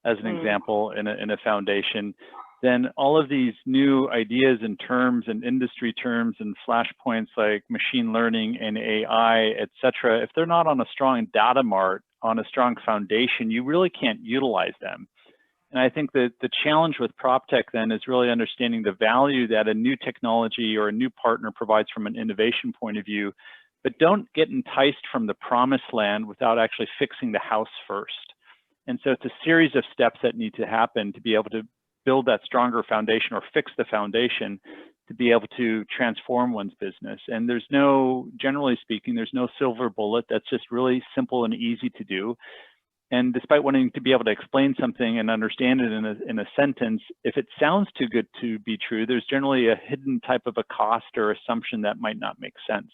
as an example, in a foundation, then all of these new ideas and terms and industry terms and flashpoints like machine learning and AI, et cetera, if they're not on a strong data mart, on a strong foundation, you really can't utilize them. And I think that the challenge with Proptech then is really understanding the value that a new technology or a new partner provides from an innovation point of view, but don't get enticed from the promised land without actually fixing the house first. And so it's a series of steps that need to happen to be able to build that stronger foundation or fix the foundation to be able to transform one's business. And there's no, generally speaking, there's no silver bullet. That's just really simple and easy to do. And despite wanting to be able to explain something and understand it in a sentence, if it sounds too good to be true, there's generally a hidden type of a cost or assumption that might not make sense.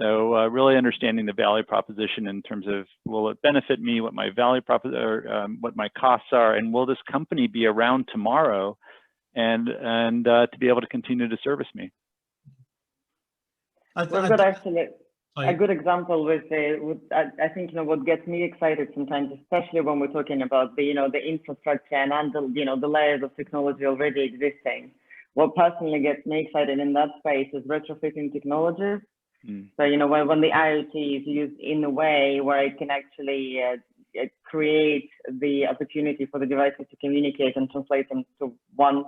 So really understanding the value proposition in terms of, will it benefit me, what my value what my costs are, and will this company be around tomorrow, and to be able to continue to service me. We've got actually a good example with I think, you know, what gets me excited sometimes, especially when we're talking about the infrastructure and the layers of technology already existing. What personally gets me excited in that space is retrofitting technologies. So, you know, when the IoT is used in a way where it can actually create the opportunity for the devices to communicate and translate them to one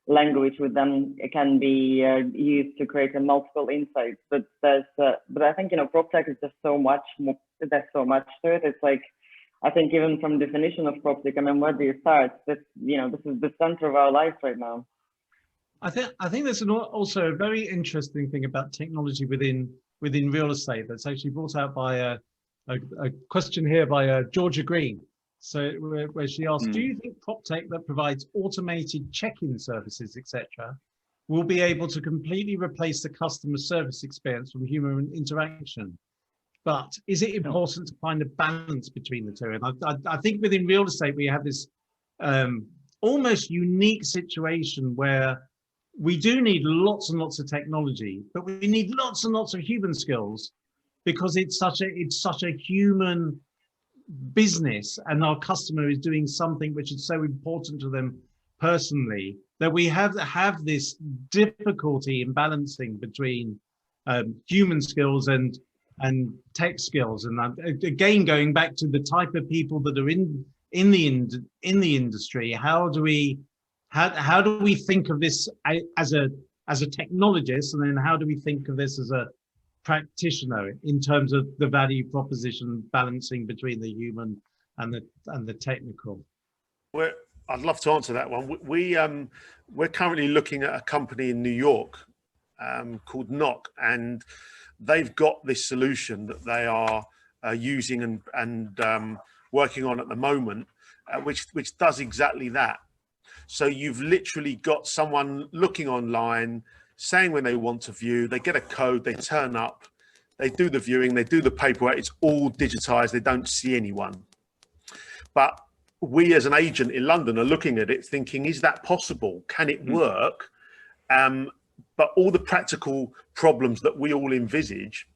language, which then it can be used to create multiple insights. But I think, you know, Proptech is just so much more, there's so much to it. It's like, I think even from definition of Proptech, I mean, where do you start? This is the center of our life right now. I think there's also a very interesting thing about technology within real estate that's actually brought out by a question here by Georgia Green. So where she asked, do you think Proptech that provides automated check-in services, etc., will be able to completely replace the customer service experience from human interaction? But is it important to find a balance between the two? And I think within real estate, we have this almost unique situation where we do need lots and lots of technology, but we need lots and lots of human skills, because it's such a human business, and our customer is doing something which is so important to them personally, that we have this difficulty in balancing between human skills and tech skills. And again, going back to the type of people that are in the industry, how do we think of this as a technologist, and then how do we think of this as a practitioner in terms of the value proposition balancing between the human and the technical? Well, I'd love to answer that one. We're currently looking at a company in New York called Knock, and they've got this solution that they are using and working on at the moment, which does exactly that. So you've literally got someone looking online, saying when they want to view, they get a code, they turn up, they do the viewing, they do the paperwork, it's all digitized, they don't see anyone. But we as an agent in London are looking at it thinking, is that possible? Can it work? But all the practical problems that we all envisage,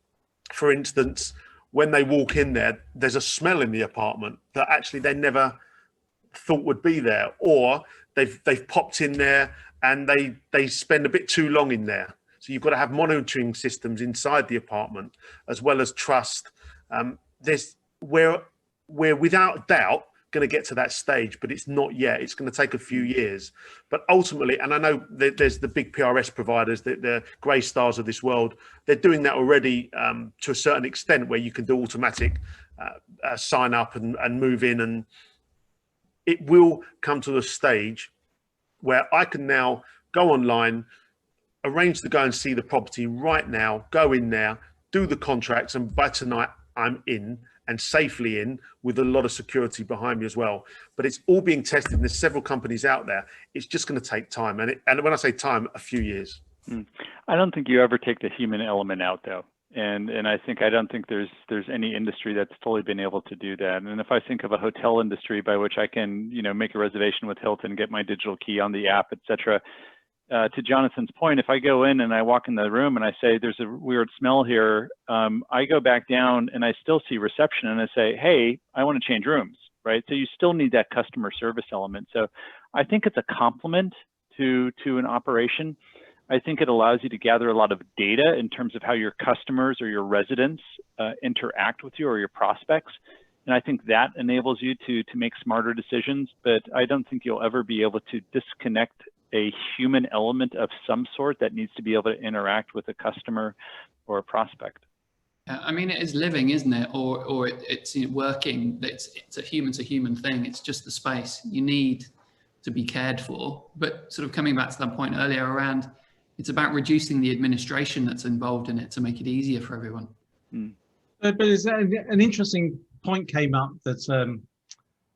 for instance, when they walk in there, there's a smell in the apartment that actually they never thought would be there, or they've popped in there and they spend a bit too long in there. So you've got to have monitoring systems inside the apartment, as well as trust. We're without doubt going to get to that stage, but it's not yet. It's going to take a few years. But ultimately, and I know there's the big PRS providers, the Grey Stars of this world, they're doing that already to a certain extent, where you can do automatic sign up and move in, and it will come to a stage where I can now go online, arrange to go and see the property right now, go in there, do the contracts, and by tonight I'm in, and safely in, with a lot of security behind me as well. But it's all being tested, and there's several companies out there. It's just going to take time, and when I say time, a few years. I don't think you ever take the human element out, though. And I don't think there's any industry that's fully been able to do that. And if I think of a hotel industry by which I can, make a reservation with Hilton, get my digital key on the app, etc. To Jonathan's point, if I go in and I walk in the room and I say there's a weird smell here, I go back down and I still see reception and I say, hey, I want to change rooms, right? So you still need that customer service element. So I think it's a complement to an operation. I think it allows you to gather a lot of data in terms of how your customers or your residents interact with you or your prospects. And I think that enables you to make smarter decisions, but I don't think you'll ever be able to disconnect a human element of some sort that needs to be able to interact with a customer or a prospect. I mean, it is living, isn't it? Or it's working. It's a human thing. It's just the space you need to be cared for. But sort of coming back to that point earlier around, it's about reducing the administration that's involved in it to make it easier for everyone. But is that an interesting point came up that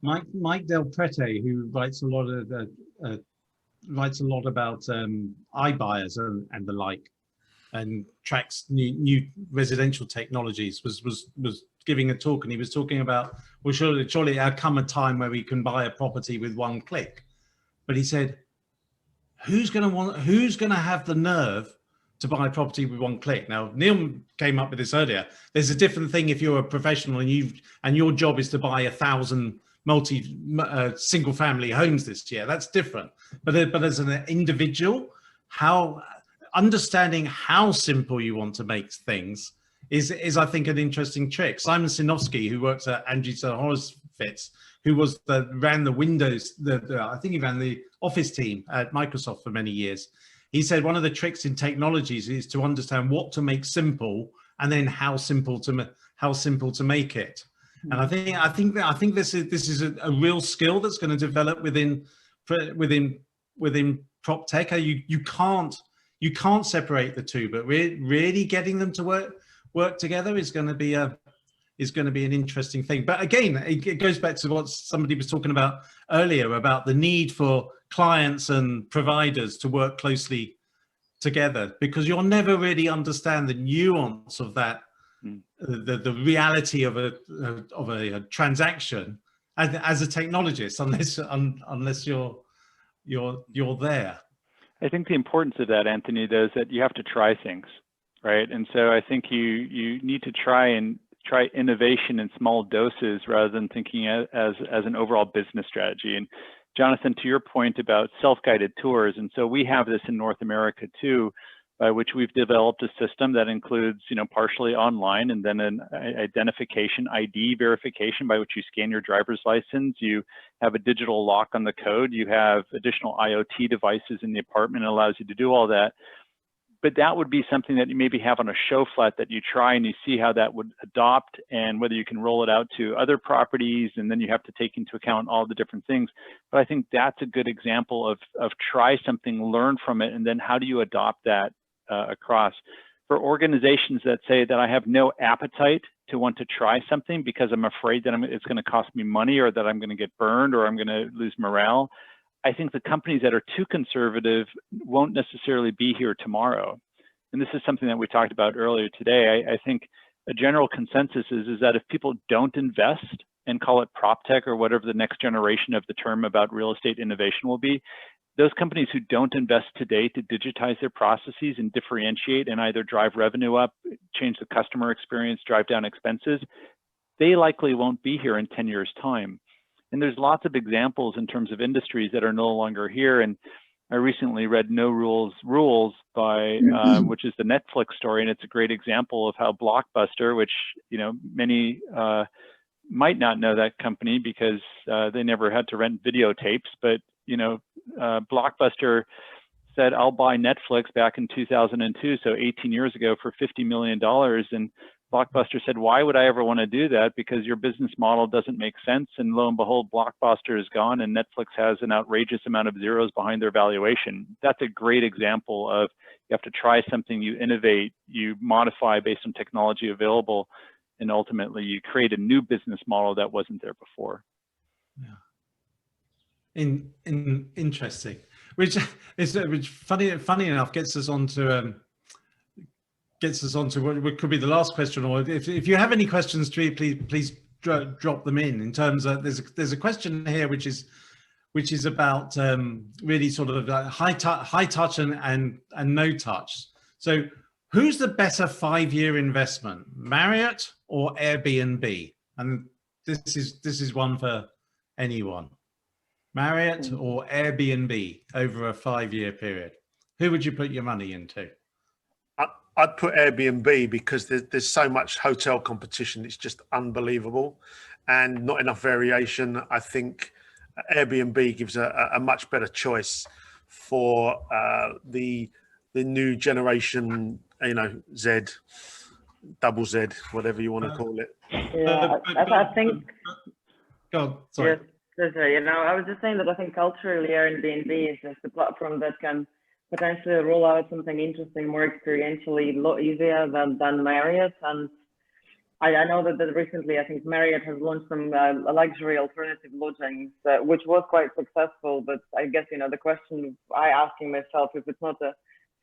Mike Del Prete, who writes a lot about iBuyers and the like, and tracks new residential technologies, was giving a talk, and he was talking about, well, surely there'll come a time where we can buy a property with one click. But he said, who's going to have the nerve to buy a property with one click? Now, Neal came up with this earlier. There's a different thing if you're a professional and your job is to buy 1,000 single family homes this year. That's different. But as an individual, understanding how simple you want to make things is I think an interesting trick. Simon Sinofsky, who works at Andreessen Horowitz, who ran the Windows, I think he ran the Office team at Microsoft for many years. He said one of the tricks in technologies is to understand what to make simple and then how simple to make it. And I think this is a real skill that's going to develop within Proptech. You can't separate the two, but really getting them to work together is going to be an interesting thing. But again, it goes back to what somebody was talking about earlier about the need for clients and providers to work closely together, because you'll never really understand the nuance of that, the reality of a transaction as a technologist, unless you're there. I think the importance of that, Antony, though, is that you have to try things, right? And so I think you need to try innovation in small doses rather than thinking as an overall business strategy. And Jonathan, to your point about self-guided tours, and so we have this in North America too, by which we've developed a system that includes, partially online, and then an identification ID verification by which you scan your driver's license. You have a digital lock on the code. You have additional IoT devices in the apartment that allows you to do all that. But that would be something that you maybe have on a show flat that you try and you see how that would adopt and whether you can roll it out to other properties, and then you have to take into account all the different things. But I think that's a good example of try something, learn from it, and then how do you adopt that across. For organizations that say that I have no appetite to want to try something because I'm afraid that it's going to cost me money, or that I'm going to get burned, or I'm going to lose morale, I think the companies that are too conservative won't necessarily be here tomorrow. And this is something that we talked about earlier today. I think a general consensus is that if people don't invest and call it Proptech or whatever the next generation of the term about real estate innovation will be, those companies who don't invest today to digitize their processes and differentiate and either drive revenue up, change the customer experience, drive down expenses, they likely won't be here in 10 years' time. And there's lots of examples in terms of industries that are no longer here. And I recently read No Rules by, which is the Netflix story. And it's a great example of how Blockbuster, which, many might not know that company because they never had to rent videotapes, but, Blockbuster said, I'll buy Netflix back in 2002, so 18 years ago, for $50 million. And Blockbuster said, why would I ever want to do that? Because your business model doesn't make sense. And lo and behold, Blockbuster is gone and Netflix has an outrageous amount of zeros behind their valuation. That's a great example of you have to try something, you innovate, you modify based on technology available, and ultimately you create a new business model that wasn't there before. Yeah. Interesting, which funny enough gets us on to what could be the last question, or if you have any questions, please drop them in terms of there's a question here which is about really sort of high touch and no touch. So who's the better 5-year investment, Marriott or Airbnb? And this is one for anyone. Marriott or Airbnb over a 5-year period? Who would you put your money into? I'd put Airbnb because there's so much hotel competition. It's just unbelievable and not enough variation. I think Airbnb gives a much better choice for the new generation, Z, double Z, whatever you want to call it. Yeah, I think. Go on, sorry. Yes, I was just saying that I think culturally Airbnb is just a platform that can potentially roll out something interesting, more experientially, a lot easier than Marriott. And I know that recently, I think Marriott has launched some luxury alternative lodgings, which was quite successful. But I guess, the question I asking myself, if it's not a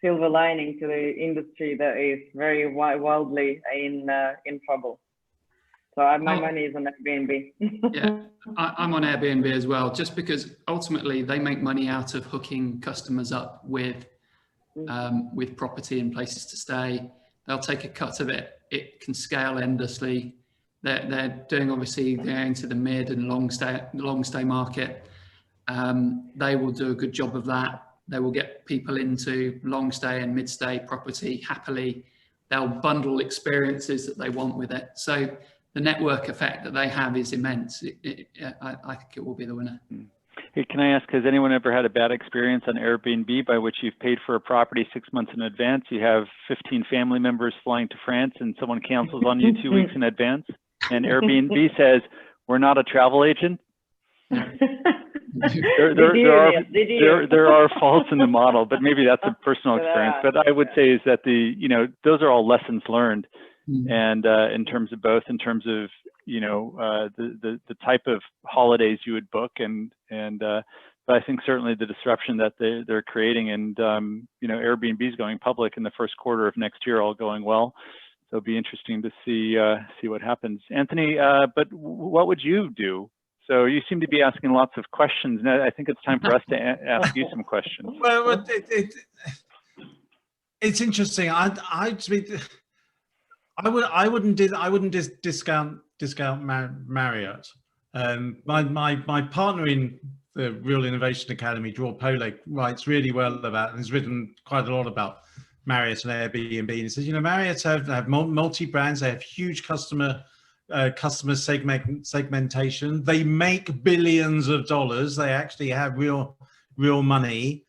silver lining to the industry that is very wildly in trouble. So my money is on Airbnb. Yeah, I'm on Airbnb as well, just because ultimately they make money out of hooking customers up with property and places to stay. They'll take a cut of it. It can scale endlessly. They're doing, obviously, they're into the mid and long stay market. They will do a good job of that. They will get people into long stay and mid stay property happily. They'll bundle experiences that they want with it. So the network effect that they have is immense. I think it will be the winner. Hey, can I ask, has anyone ever had a bad experience on Airbnb by which you've paid for a property 6 months in advance? You have 15 family members flying to France and someone cancels on you 2 weeks in advance? And Airbnb says, we're not a travel agent. There are faults in the model, but maybe that's a personal experience. But I would say is that those are all lessons learned. And in terms of the type of holidays you would book, but I think certainly the disruption that they're creating, and Airbnb is going public in the first quarter of next year, all going well. So it'll be interesting to see what happens. Antony, but what would you do? So you seem to be asking lots of questions. Now I think it's time for us to ask you some questions. Well, it's interesting. I wouldn't discount Marriott. My partner in the Real Innovation Academy, Draw Polek, writes really well about and has written quite a lot about Marriott and Airbnb. And he says, Marriott have multi brands. They have huge customer segmentation. They make billions of dollars. They actually have real money.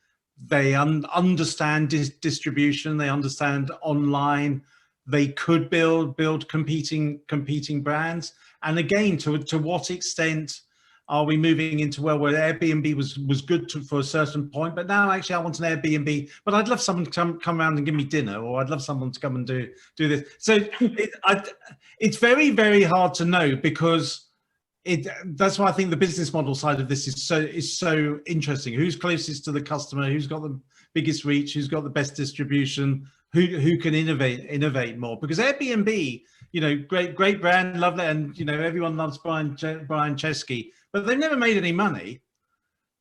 They understand distribution. They understand online. They could build competing brands. And again, to what extent are we moving into where Airbnb was good for a certain point, but now actually I want an Airbnb, but I'd love someone to come around and give me dinner, or I'd love someone to come and do this. So it's very, very hard to know, because that's why I think the business model side of this is so interesting. Who's closest to the customer? Who's got the biggest reach? Who's got the best distribution? Who can innovate more? Because Airbnb, great brand, lovely, and everyone loves Brian Chesky, but they've never made any money,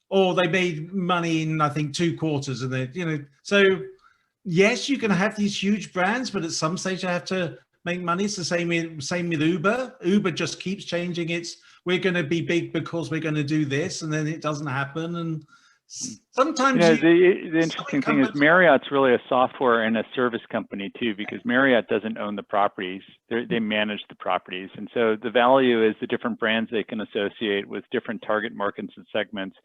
or they made money in, I think, 2 quarters, and so yes, you can have these huge brands, but at some stage you have to make money. It's the same with Uber. Uber just keeps changing we're going to be big because we're going to do this, and then it doesn't happen. And sometimes the interesting thing is Marriott's really a software and a service company too, because Marriott doesn't own the properties. They manage the properties. And so the value is the different brands they can associate with different target markets and segments.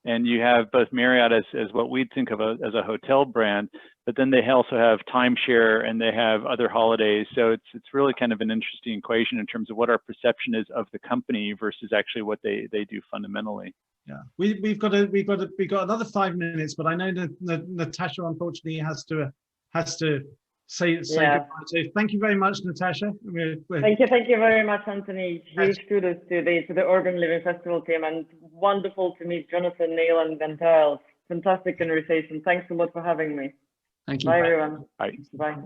And you have both Marriott as what we'd think of as a hotel brand, but then they also have timeshare and they have other holidays. So it's really kind of an interesting equation in terms of what our perception is of the company versus actually what they do fundamentally. Yeah, we've got another 5 minutes, but I know that Natasha unfortunately has to say goodbye. So thank you very much, Natasha. Thank you very much, Antony. Huge kudos to the Urban Living Festival team, and wonderful to meet Jonathan, Neal, and Giles. Fantastic conversation. Thanks a lot for having me. Thank you. Bye, everyone. Bye. Bye.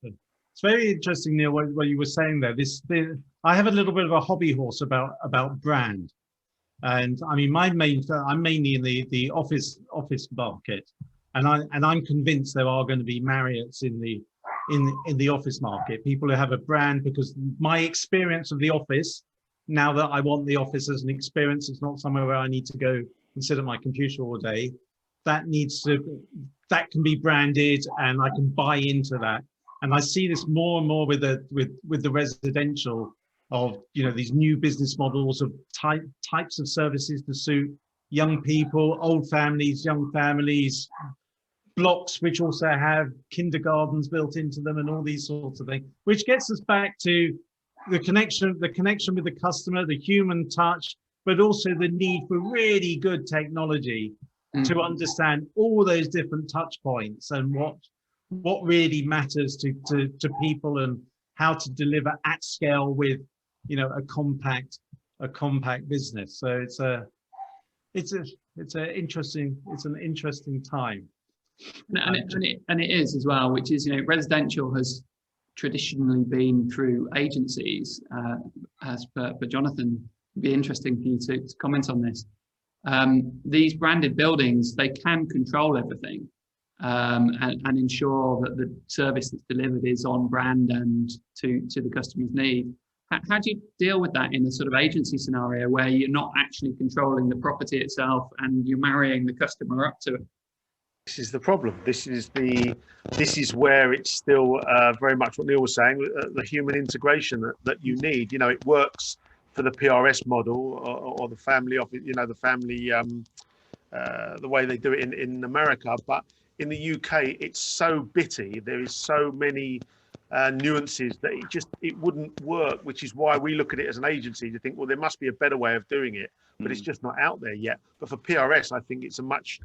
It's very interesting, Neal, what you were saying there. I have a little bit of a hobby horse about brand. And I mean, I'm mainly in the office market, and I'm convinced there are going to be Marriotts in the office market. People who have a brand, because my experience of the office, now that I want the office as an experience, it's not somewhere where I need to go and sit at my computer all day. That can be branded, and I can buy into that. And I see this more and more with the residential of, you know, these new business models of types of services to suit young people, old families, young families, blocks which also have kindergartens built into them and all these sorts of things, which gets us back to the connection with the customer, the human touch, but also the need for really good technology to understand all those different touch points and what really matters to people, and how to deliver at scale with, you know, a compact business. So it's an interesting time. And it is as well, which is, you know, residential has traditionally been through agencies, as per Jonathan. It'd be interesting for you to comment on this. These branded buildings, they can control everything, and ensure that the service that's delivered is on brand and to the customer's need. How do you deal with that in a sort of agency scenario where you're not actually controlling the property itself and you're marrying the customer up to it? This is the problem. This is where it's still very much what Neal was saying, the human integration that you need. You know, it works for the PRS model or the family office, you know, the family, the way they do it in America. But in the UK, it's so bitty. There is so many nuances that it wouldn't work, which is why we look at it as an agency to think, well, there must be a better way of doing it, but it's just not out there yet. But for PRS, I think it's a much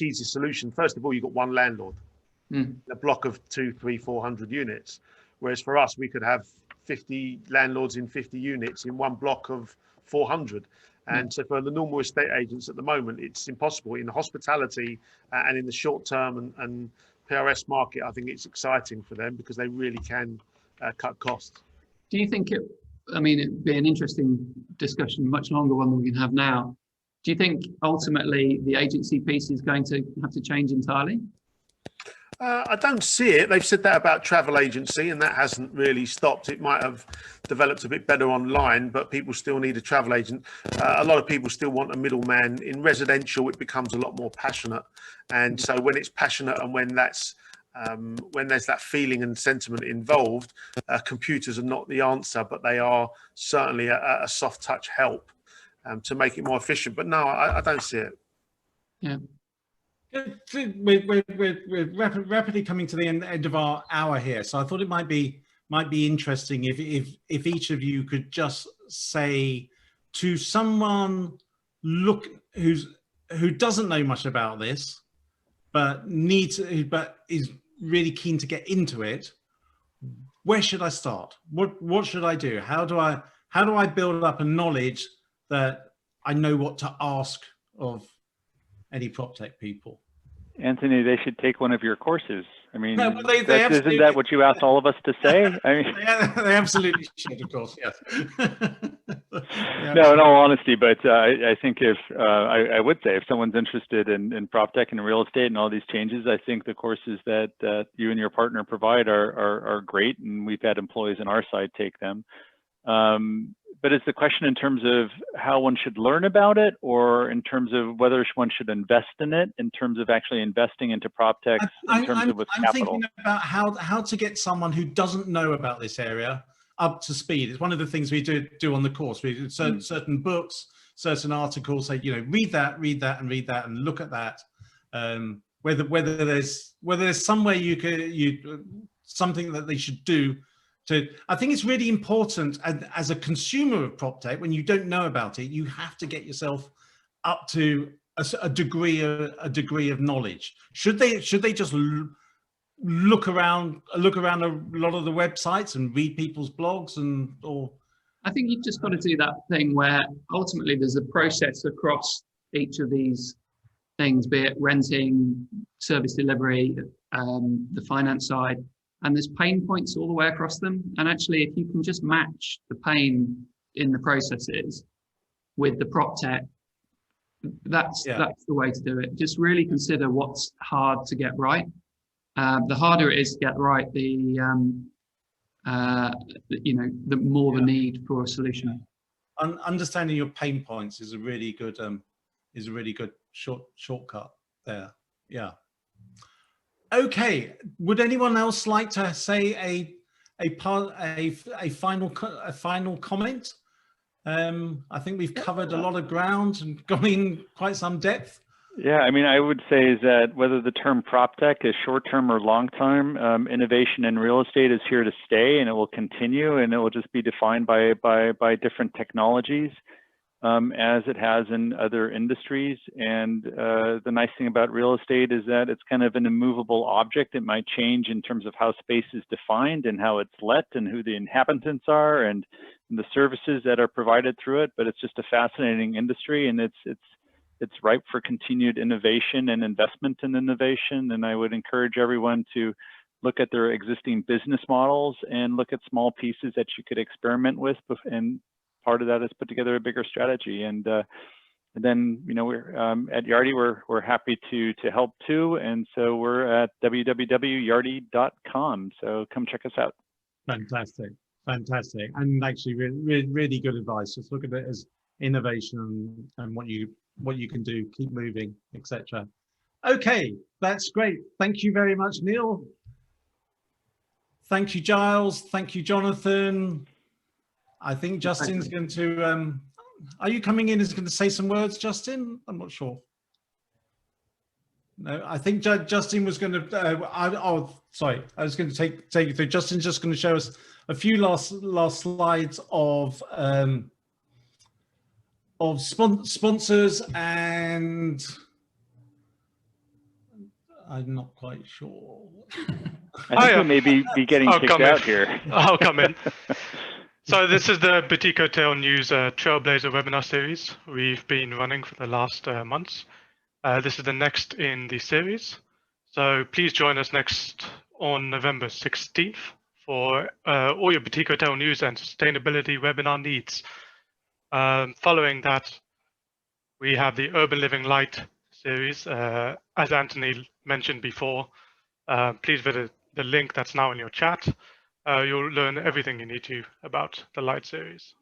easier solution. First of all, you've got one landlord, a block of 200, 300, 400 units, whereas for us, we could have 50 landlords in 50 units in one block of 400. And so for the normal estate agents at the moment, it's impossible. In the hospitality and in the short term and PRS market, I think it's exciting for them because they really can cut costs. Do you think it'd be an interesting discussion, much longer one than we can have now. Do you think ultimately the agency piece is going to have to change entirely? I don't see it. They've said that about travel agency, and that hasn't really stopped. It might have developed a bit better online, but people still need a travel agent. A lot of people still want a middleman. In residential, it becomes a lot more passionate, and so when it's passionate and when there's that feeling and sentiment involved, computers are not the answer, but they are certainly a soft touch help to make it more efficient. But no, I don't see it. Yeah. We're rapidly coming to the end of our hour here, so I thought it might be interesting if each of you could just say to someone who doesn't know much about this, but is really keen to get into it. Where should I start? What should I do? How do I build up a knowledge that I know what to ask of any Proptech people? Antony, they should take one of your courses. I mean, no, isn't that what you asked all of us to say? I mean, they absolutely should, of course, yes. No, in all honesty, but I think I would say if someone's interested in Proptech and real estate and all these changes, I think the courses that you and your partner provide are great, and we've had employees on our side take them. But it's the question in terms of how one should learn about it, or in terms of whether one should invest in it, in terms of actually investing into Proptech in terms of with capital. I'm thinking about how to get someone who doesn't know about this area up to speed. It's one of the things we do on the course. We do certain books, certain articles, say, you know, read that, and look at that. Whether there's some way something that they should do. I think it's really important as a consumer of Proptech, when you don't know about it, you have to get yourself up to a degree of knowledge. Should they just look around a lot of the websites and read people's blogs or? I think you've just got to do that thing where ultimately there's a process across each of these things, be it renting, service delivery, the finance side. And there's pain points all the way across them. And actually, if you can just match the pain in the processes with the Proptech, that's the way to do it. Just really consider what's hard to get right. The harder it is to get right, the more the need for a solution. Understanding your pain points is a really good is a really good shortcut there. Yeah. Okay. Would anyone else like to say a final comment? I think we've covered a lot of ground and gone in quite some depth. Yeah, I mean, I would say is that whether the term Proptech is short-term or long-term, innovation in real estate is here to stay, and it will continue, and it will just be defined by different technologies, as it has in other industries. And the nice thing about real estate is that it's kind of an immovable object. It might change in terms of how space is defined and how it's let and who the inhabitants are and the services that are provided through it. But it's just a fascinating industry, and it's ripe for continued innovation and investment in innovation. And I would encourage everyone to look at their existing business models and look at small pieces that you could experiment with. And part of that is put together a bigger strategy. And then, you know, we're at YARDI, we're happy to help too. And so we're at www.yardi.com. So come check us out. Fantastic. Fantastic. And actually really good advice. Just look at it as innovation and what you can do, keep moving, etc. Okay, that's great. Thank you very much, Neal. Thank you, Giles. Thank you, Jonathan. I think Justin's going to, are you coming in as going to say some words, Justin? I'm not sure. No, I think Justin was going to, sorry, I was going to take you through. Justin's just going to show us a few last slides of sponsors, and I'm not quite sure. I think we may be getting kicked out here. I'll come in. So this is the Boutique Hotel News Trailblazer webinar series we've been running for the last months. This is the next in the series. So please join us next on November 16th for all your boutique hotel news and sustainability webinar needs. Following that, we have the Urban Living Light series. As Antony mentioned before, please visit the link that's now in your chat. You'll learn everything you need to about the Light series.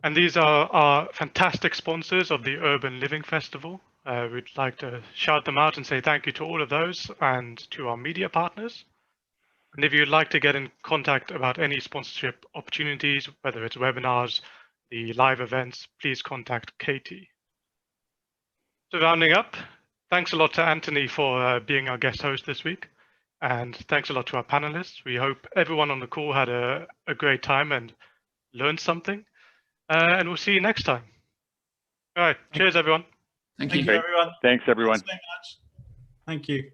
And these are our fantastic sponsors of the Urban Living Festival. We'd like to shout them out and say thank you to all of those and to our media partners. And if you'd like to get in contact about any sponsorship opportunities, whether it's webinars, the live events, please contact Katie. So rounding up, thanks a lot to Antony for being our guest host this week. And thanks a lot to our panelists. We hope everyone on the call had a great time and learned something. And we'll see you next time. All right. Cheers, everyone. Thank you. Thank you, everyone. Thanks, everyone. Thanks very much. Thank you.